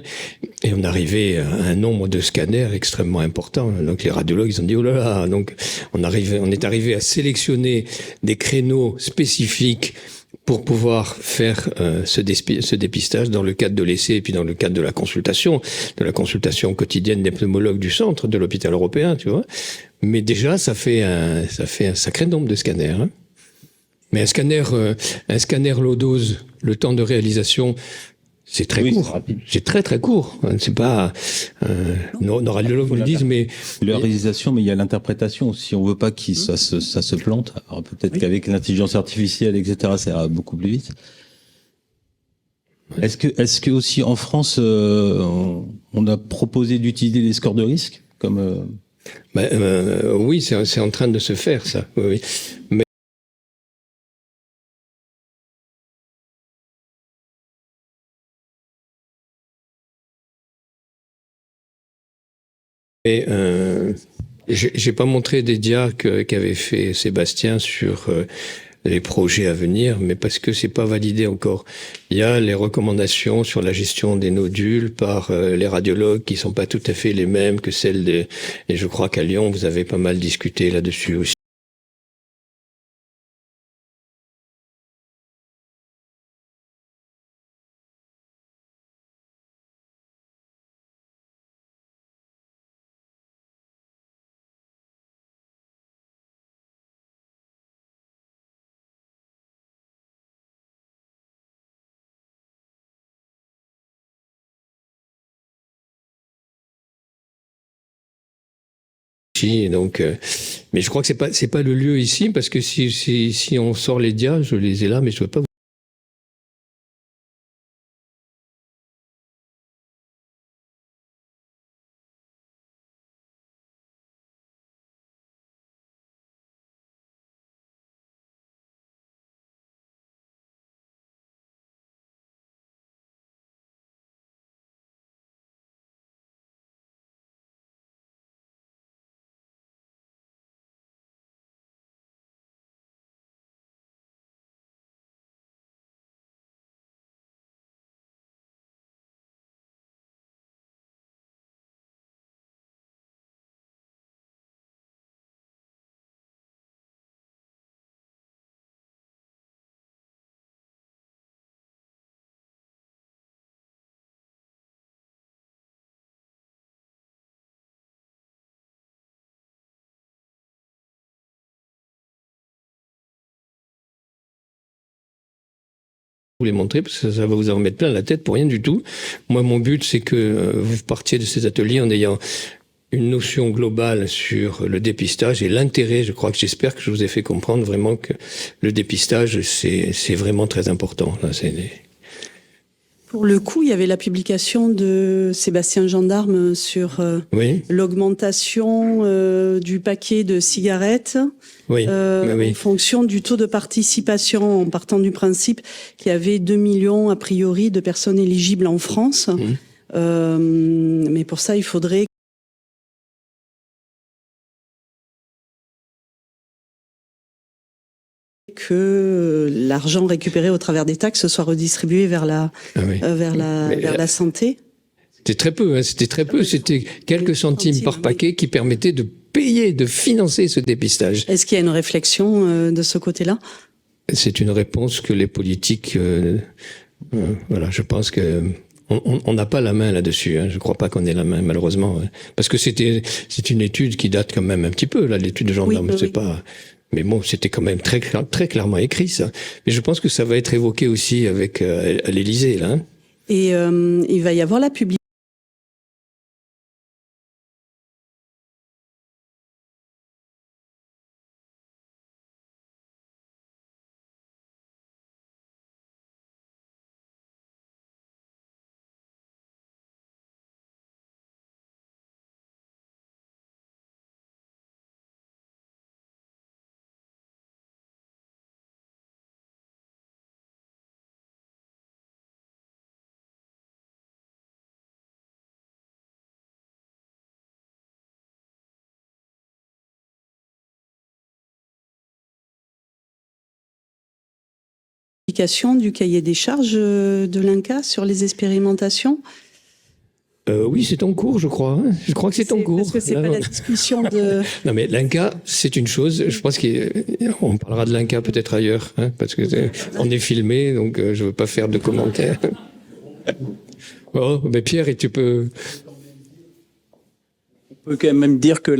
et on arrivait à un nombre de scanners extrêmement important. Donc les radiologues, ils ont dit oh là là. Donc on est arrivé à sélectionner des créneaux spécifiques pour pouvoir faire ce dépistage dans le cadre de l'essai et puis dans le cadre de la consultation quotidienne des pneumologues du centre de l'hôpital européen, tu vois. Mais déjà, ça fait un sacré nombre de scanners. Hein. Mais un scanner low dose, le temps de réalisation, c'est très court. C'est très très court. C'est pas. Nos radiologues nous disent, mais la réalisation, mais il y a l'interprétation. Si on veut pas que ça se plante, alors peut-être qu'avec l'intelligence artificielle, etc., ça ira beaucoup plus vite. Est-ce que aussi en France, on a proposé d'utiliser les scores de risque comme oui, c'est en train de se faire ça. Oui. Mais Et j'ai pas montré des dias qu'avait fait Sébastien sur les projets à venir, mais parce que c'est pas validé encore. Il y a les recommandations sur la gestion des nodules par les radiologues qui sont pas tout à fait les mêmes que celles et je crois qu'à Lyon vous avez pas mal discuté là-dessus aussi. Donc, mais je crois que c'est pas le lieu ici parce que si on sort les dias, je les ai là, mais je ne peux pas vous les montrer parce que ça va vous en mettre plein la tête pour rien du tout. Moi, mon but, c'est que vous partiez de ces ateliers en ayant une notion globale sur le dépistage et l'intérêt. J'espère que je vous ai fait comprendre vraiment que le dépistage, c'est vraiment très important. Là, Pour le coup, il y avait la publication de Sébastien Gendarme sur oui, l'augmentation du paquet de cigarettes oui, oui. en fonction du taux de participation, en partant du principe qu'il y avait 2 millions a priori de personnes éligibles en France. Mais pour ça, il faudrait que l'argent récupéré au travers des taxes soit redistribué vers la, vers la santé. C'était très peu, hein, c'était très peu, c'était quelques centimes par paquet qui permettaient de payer, de financer ce dépistage. Est-ce qu'il y a une réflexion de ce côté-là ? C'est une réponse que les politiques, voilà, je pense que on n'a pas la main là-dessus. Hein. Je crois pas qu'on ait la main, malheureusement, parce que c'est une étude qui date quand même un petit peu là, l'étude de gendarme. Oui, c'est oui. pas. Mais bon, c'était quand même très clairement écrit ça. Mais je pense que ça va être évoqué aussi avec à l'Élysée là. Hein. Et il va y avoir la publication du cahier des charges de l'INCa sur les expérimentations. Oui, c'est en cours, je crois. Hein. Je crois que c'est en cours. Parce que c'est pas la discussion de... Non, mais l'INCa, c'est une chose. Je pense qu'on parlera de l'INCa peut-être ailleurs, hein, parce que on est filmé, donc je veux pas faire de commentaires. Oh, mais Pierre, et tu peux... On peut quand même dire que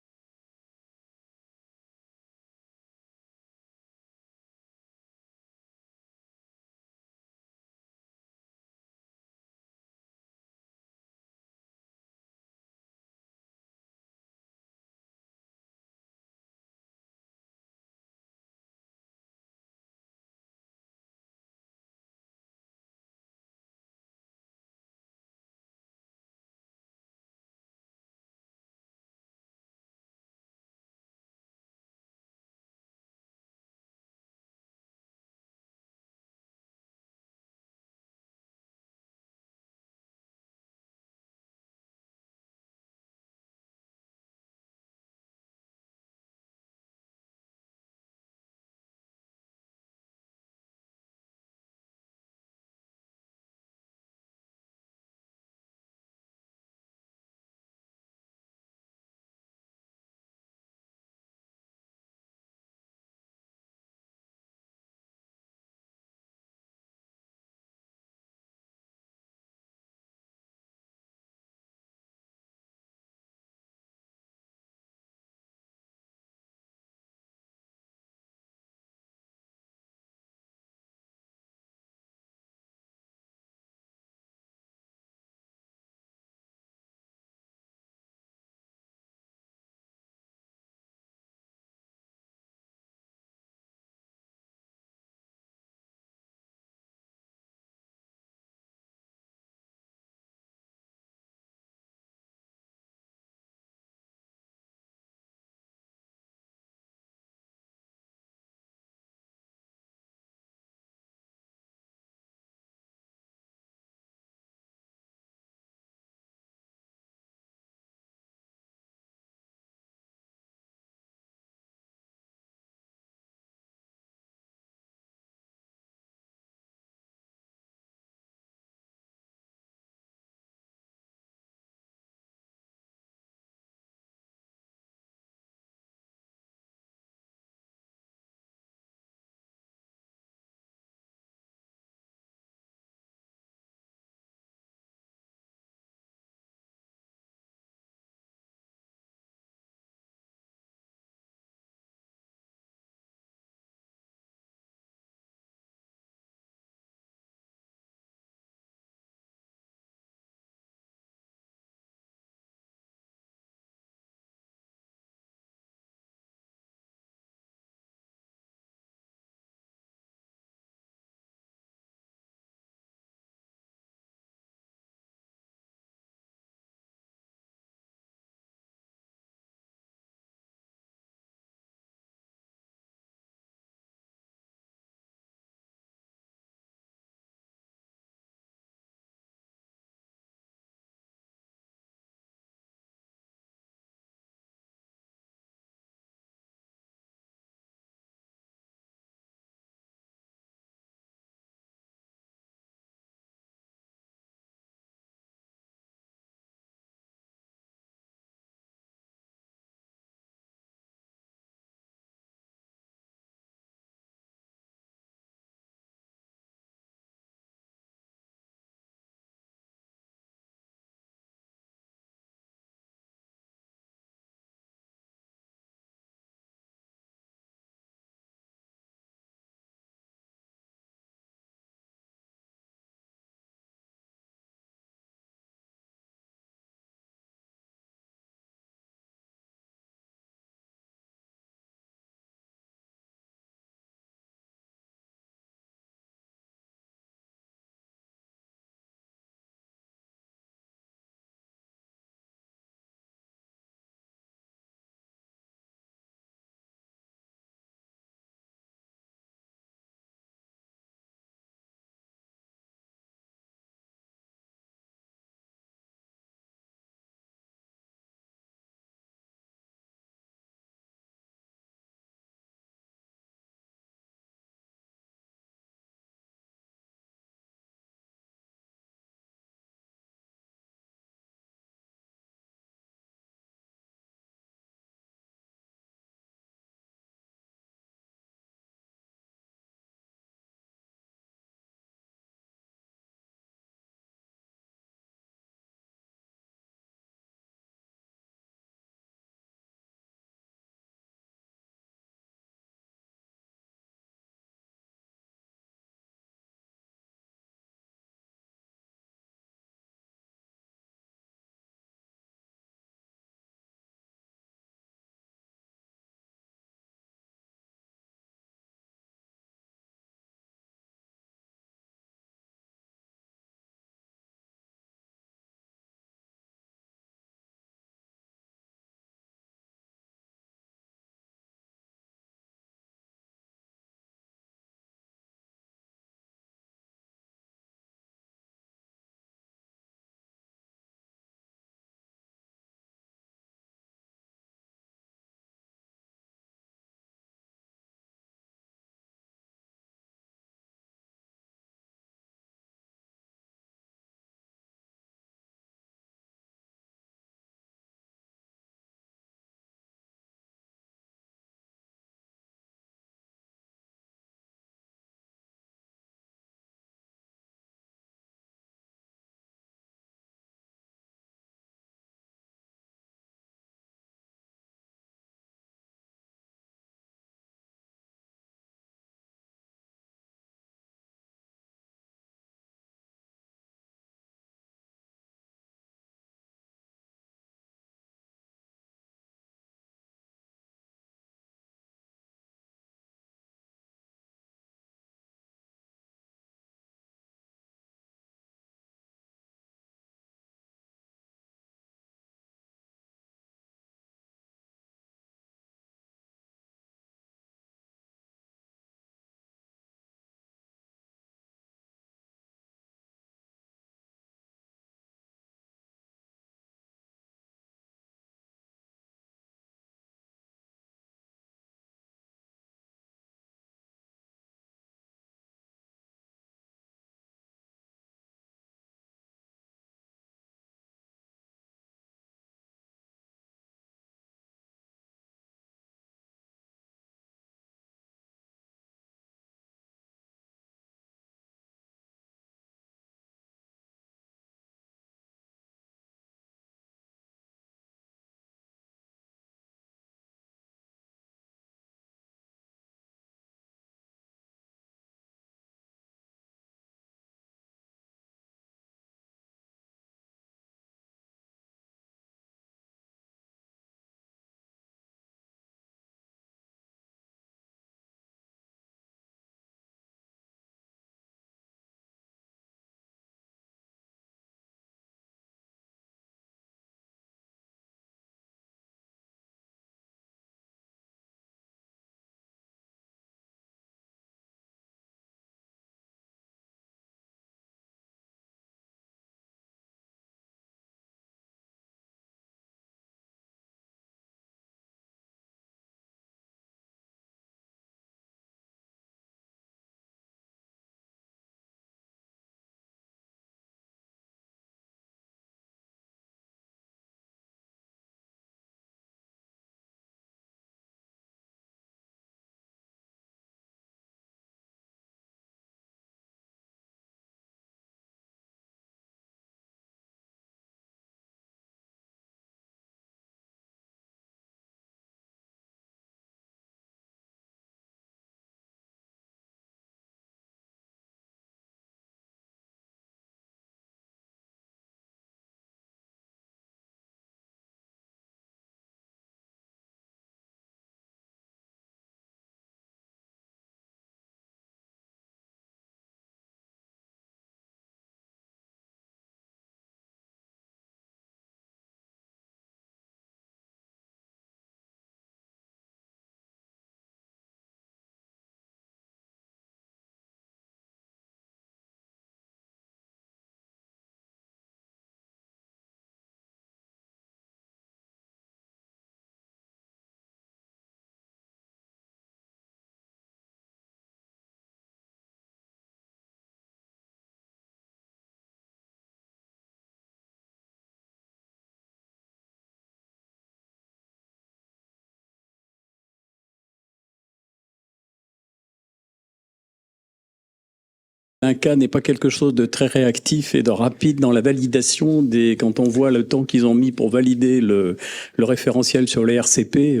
Un cas n'est pas quelque chose de très réactif et de rapide dans la validation quand on voit le temps qu'ils ont mis pour valider le référentiel sur les RCP.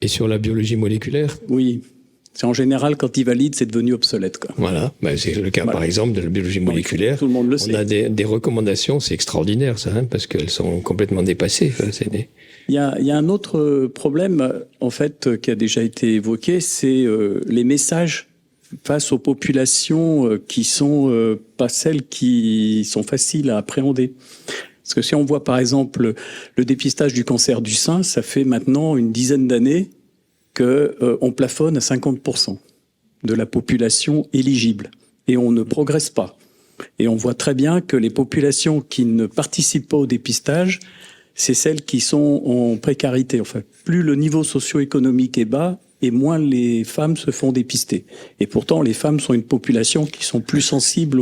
Et sur la biologie moléculaire? Oui. C'est en général, quand ils valident, c'est devenu obsolète, quoi. Voilà. Ben, c'est le cas, Voilà. par exemple, de la biologie moléculaire. Tout le monde le On sait. a des recommandations, c'est extraordinaire, ça, hein, parce qu'elles sont complètement dépassées. Il y a un autre problème, en fait, qui a déjà été évoqué, c'est les messages face aux populations qui sont pas celles qui sont faciles à appréhender. Parce que si on voit par exemple le dépistage du cancer du sein, ça fait maintenant une dizaine d'années qu'on plafonne à 50% de la population éligible. Et on ne progresse pas. Et on voit très bien que les populations qui ne participent pas au dépistage, c'est celles qui sont en précarité. Enfin, plus le niveau socio-économique est bas, et moins les femmes se font dépister. Et pourtant, les femmes sont une population qui sont plus sensibles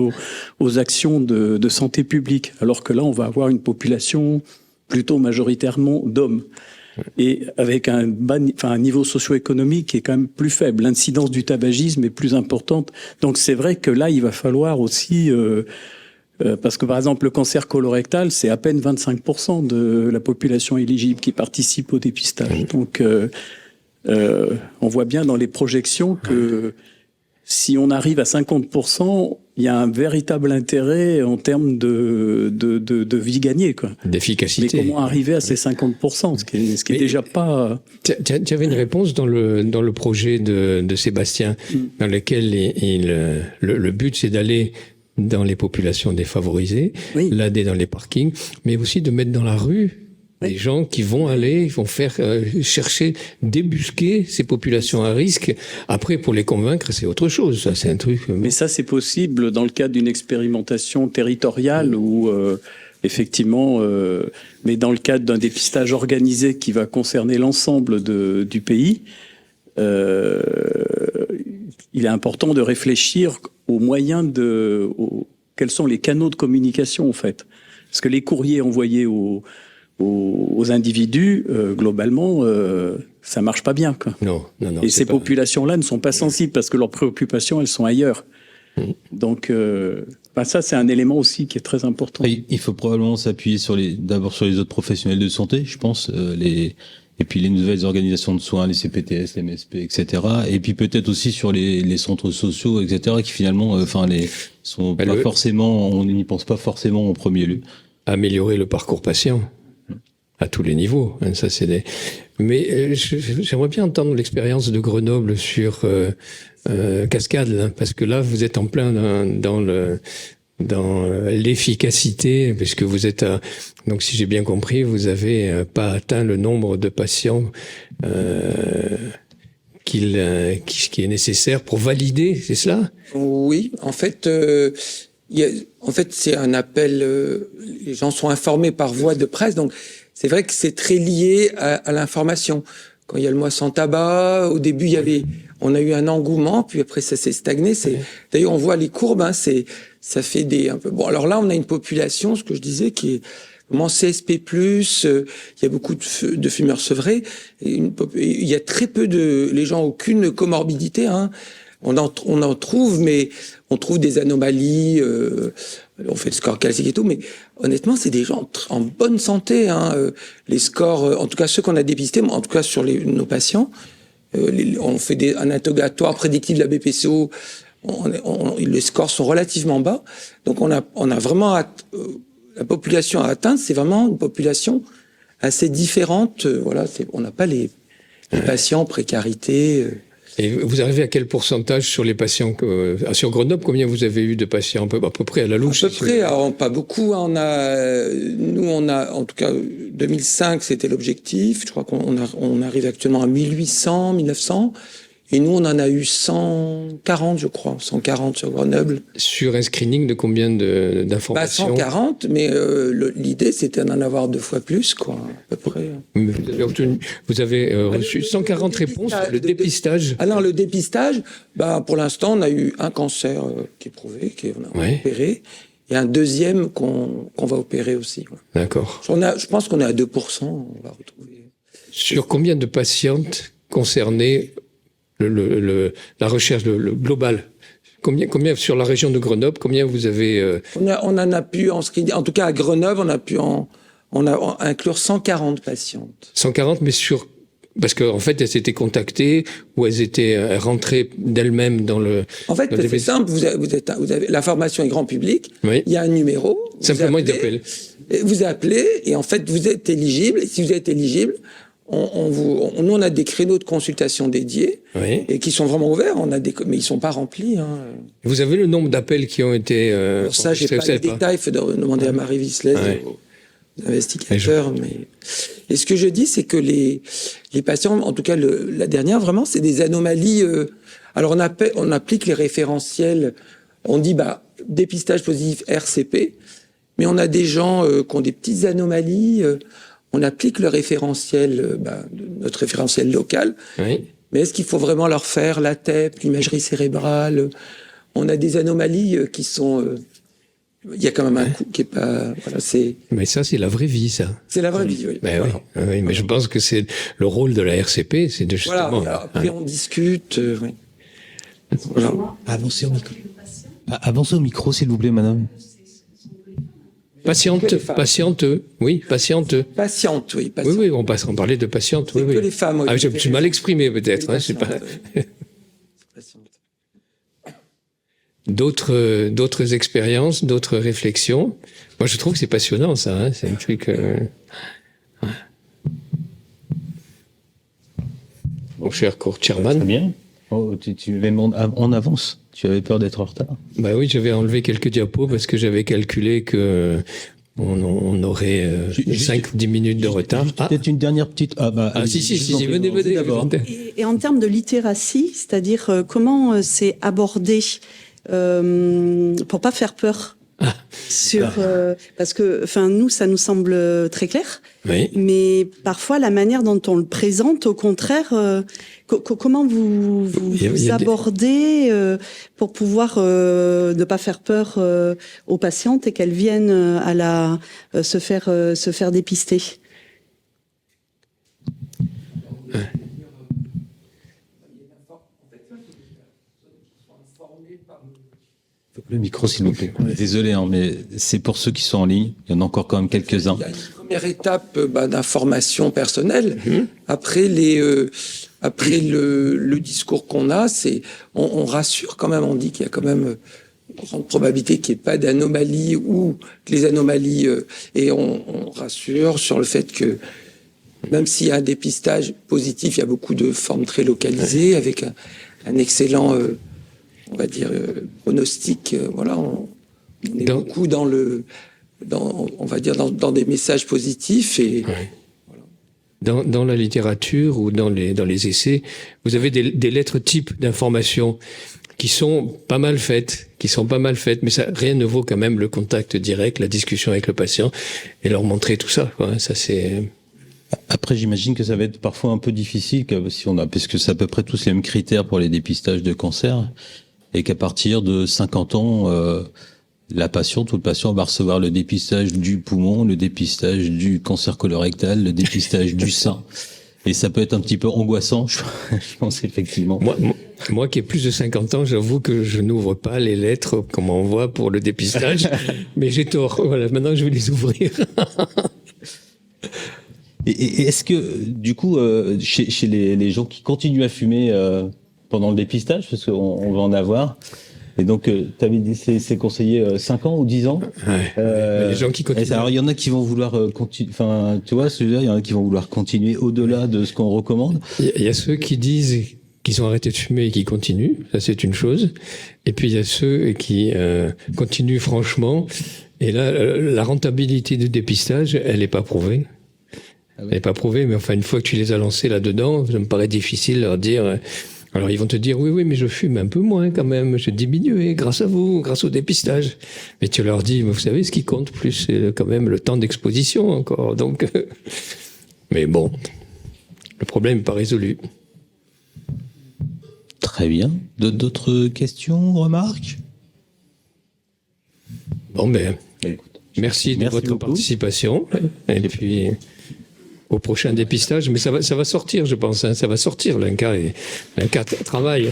aux actions de santé publique, alors que là, on va avoir une population plutôt majoritairement d'hommes. Et avec un niveau socio-économique qui est quand même plus faible. L'incidence du tabagisme est plus importante. Donc c'est vrai que là, il va falloir aussi... parce que par exemple, le cancer colorectal, c'est à peine 25% de la population éligible qui participe au dépistage. Donc on voit bien dans les projections que si on arrive à 50%, il y a un véritable intérêt en termes de vie gagnée, quoi. D'efficacité. Mais comment arriver à ces 50%, ce qui est déjà pas... Tu avais une réponse dans le projet de Sébastien, dans lequel le but, c'est d'aller dans les populations défavorisées, Oui. l'aider dans les parkings, mais aussi de mettre dans la rue des gens qui vont faire chercher, débusquer ces populations à risque. Après, pour les convaincre, c'est autre chose. Ça, c'est un truc. Mais ça, c'est possible dans le cadre d'une expérimentation territoriale où, effectivement, mais dans le cadre d'un dépistage organisé qui va concerner l'ensemble du pays, il est important de réfléchir aux moyens quels sont les canaux de communication, en fait. Parce que les courriers envoyés aux individus, globalement, ça marche pas bien, quoi. Non. Et ces populations-là ne sont pas sensibles parce que leurs préoccupations, elles sont ailleurs. Donc, ça, c'est un élément aussi qui est très important. Il faut probablement s'appuyer d'abord sur les autres professionnels de santé, je pense, et puis les nouvelles organisations de soins, les CPTS, les MSP, etc. Et puis peut-être aussi sur les centres sociaux, etc. qui finalement, sont pas forcément, on n'y pense pas forcément en premier lieu. Améliorer le parcours patient à tous les niveaux. Hein, ça, c'est Mais j'aimerais bien entendre l'expérience de Grenoble sur Cascade, là, parce que là, vous êtes en plein dans l'efficacité, puisque vous êtes donc si j'ai bien compris, vous avez pas atteint le nombre de patients qui est nécessaire pour valider, c'est cela? Oui, en fait, c'est un appel. Les gens sont informés par voie de presse, donc c'est vrai que c'est très lié à l'information. Quand il y a le mois sans tabac, au début on a eu un engouement, puis après ça s'est stagné. D'ailleurs on voit les courbes, hein, ça fait un peu. Bon, alors là on a une population, ce que je disais, qui est vraiment CSP+. Il y a beaucoup de fumeurs sevrés. Il y a très peu les gens ont aucune comorbidité. Hein. On en trouve, mais on trouve des anomalies. On fait le score calcique et tout, mais honnêtement, c'est des gens en bonne santé. Hein. Les scores, en tout cas ceux qu'on a dépistés, en tout cas sur nos patients, on fait un interrogatoire prédictif de la BPCO. Les scores sont relativement bas, donc on a vraiment la population à atteindre. C'est vraiment une population assez différente. Voilà, on n'a pas les patients en précarité. Et vous arrivez à quel pourcentage sur les patients sur Grenoble, combien vous avez eu de patients à peu près à la louche? À peu près, alors, pas beaucoup. Hein, nous, en tout cas, 2005, c'était l'objectif. Je crois qu'on arrive actuellement à 1800, 1900. Et nous, on en a eu 140, je crois, 140 sur Grenoble. Sur un screening de combien d'informations? 140, mais l'idée, c'était d'en avoir 2 fois plus, quoi, à peu près. Vous avez reçu 140 réponses, le dépistage. Alors, le dépistage, pour l'instant, on a eu un cancer qui est prouvé, qu'on a opéré, et un deuxième qu'on va opérer aussi. Ouais. D'accord. Je pense qu'on est à 2%, on va retrouver. Sur combien de patientes concernées la recherche globale Combien sur la région de Grenoble, combien vous avez On en a pu, en tout cas à Grenoble, on a pu inclure 140 patientes. 140, mais parce qu'en fait, elles s'étaient contactées ou elles étaient rentrées d'elles-mêmes dans le... En fait, c'est simple, vous avez la formation est grand public, Oui. il y a un numéro. Simplement, ils appellent. Vous appelez, et en fait, vous êtes éligible, et si vous êtes éligible, nous, on a des créneaux de consultation dédiés, Oui. et qui sont vraiment ouverts, mais ils sont pas remplis. Hein. Vous avez le nombre d'appels qui ont été... Pour ça, j'ai pas les détails, il faut demander à Marie Vislet, aux investigateurs. Et ce que je dis, c'est que les patients, en tout cas la dernière, vraiment, c'est des anomalies. Alors on applique les référentiels, on dit dépistage positif RCP, mais on a des gens qui ont des petites anomalies, on applique le référentiel, notre référentiel local, Oui. mais est-ce qu'il faut vraiment leur faire la TEP, l'imagerie cérébrale? On a des anomalies qui sont... il y a quand même un coût qui est pas... Voilà, Mais ça, c'est la vraie vie, ça. c'est la vraie vie, oui. Ben Voilà. oui, mais je pense que c'est le rôle de la RCP, c'est de justement... Voilà, après on discute. Oui. Voilà. Avancez au micro. Avancez au micro, s'il vous plaît, madame. Patiente, oui, patiente. Patiente, oui. Oui, Patiente. oui, on passe en parler de patiente. C'est Oui, que oui. les femmes. Oui, Ah, je suis mal exprimé peut-être. Les Hein, c'est pas... patientes, oui. Patiente. D'autres expériences, d'autres réflexions. Moi, je trouve que c'est passionnant, ça. Hein, c'est un truc... ouais. Mon cher Kurt Sherman. Très bien. Oh, on avance. Tu avais peur d'être en retard. Bah oui, j'avais enlevé quelques diapos parce que j'avais calculé que on aurait 5-10 minutes de retard. Peut-être une dernière petite... Si, venez d'abord. Et en termes de littératie, c'est-à-dire comment c'est abordé pour pas faire peur parce que, nous, ça nous semble très clair, Oui. mais parfois la manière dont on le présente, au contraire, comment vous abordez pour pouvoir ne pas faire peur aux patientes et qu'elles viennent se faire dépister. Le micro, s'il vous plaît. Désolé, mais c'est pour ceux qui sont en ligne. Il y en a encore quand même quelques-uns. Il y a une première étape d'information personnelle. Après le discours qu'on a, on rassure quand même. On dit qu'il y a quand même une grande probabilité qu'il n'y ait pas d'anomalie ou que les anomalies... et on rassure sur le fait que même s'il y a un dépistage positif, il y a beaucoup de formes très localisées avec un excellent... on va dire pronostic, voilà, on est beaucoup dans des messages positifs et dans la littérature ou dans les essais, vous avez des lettres types d'informations qui sont pas mal faites, mais ça, rien ne vaut quand même le contact direct, la discussion avec le patient et leur montrer tout ça, quoi. Ça c'est... Après, j'imagine que ça va être parfois un peu difficile parce que c'est à peu près tous les mêmes critères pour les dépistages de cancer. Et qu'à partir de 50 ans, la patiente ou le patient va recevoir le dépistage du poumon, le dépistage du cancer colorectal, le dépistage du sein. Et ça peut être un petit peu angoissant, je pense effectivement. Moi qui ai plus de 50 ans, j'avoue que je n'ouvre pas les lettres comme on voit pour le dépistage, mais j'ai tort. Voilà, maintenant je vais les ouvrir. Et est-ce que, du coup, chez les gens qui continuent à fumer pendant le dépistage, parce qu'on va en avoir. Et donc, tu avais dit c'est conseillé 5 ans ou 10 ans. Les gens qui continuent. Alors, il y en a qui vont vouloir continuer. Enfin, tu vois, celui-là, il y en a qui vont vouloir continuer au-delà de ce qu'on recommande. Il y a ceux qui disent qu'ils ont arrêté de fumer et qui continuent. Ça, c'est une chose. Et puis, il y a ceux qui continuent franchement. Et là, la rentabilité du dépistage, elle n'est pas prouvée. Elle n'est pas prouvée, mais enfin, une fois que tu les as lancés là-dedans, ça me paraît difficile de leur dire... Alors, ils vont te dire, oui, mais je fume un peu moins quand même, j'ai diminué grâce à vous, grâce au dépistage. Mais tu leur dis, mais vous savez, ce qui compte plus, c'est quand même le temps d'exposition encore. Donc, mais bon, le problème n'est pas résolu. Très bien. D'autres questions, remarques? Bon, merci de votre beaucoup. participation. Et puis... au prochain dépistage, mais ça va sortir, je pense. Hein, ça va sortir, l'INCa travaille.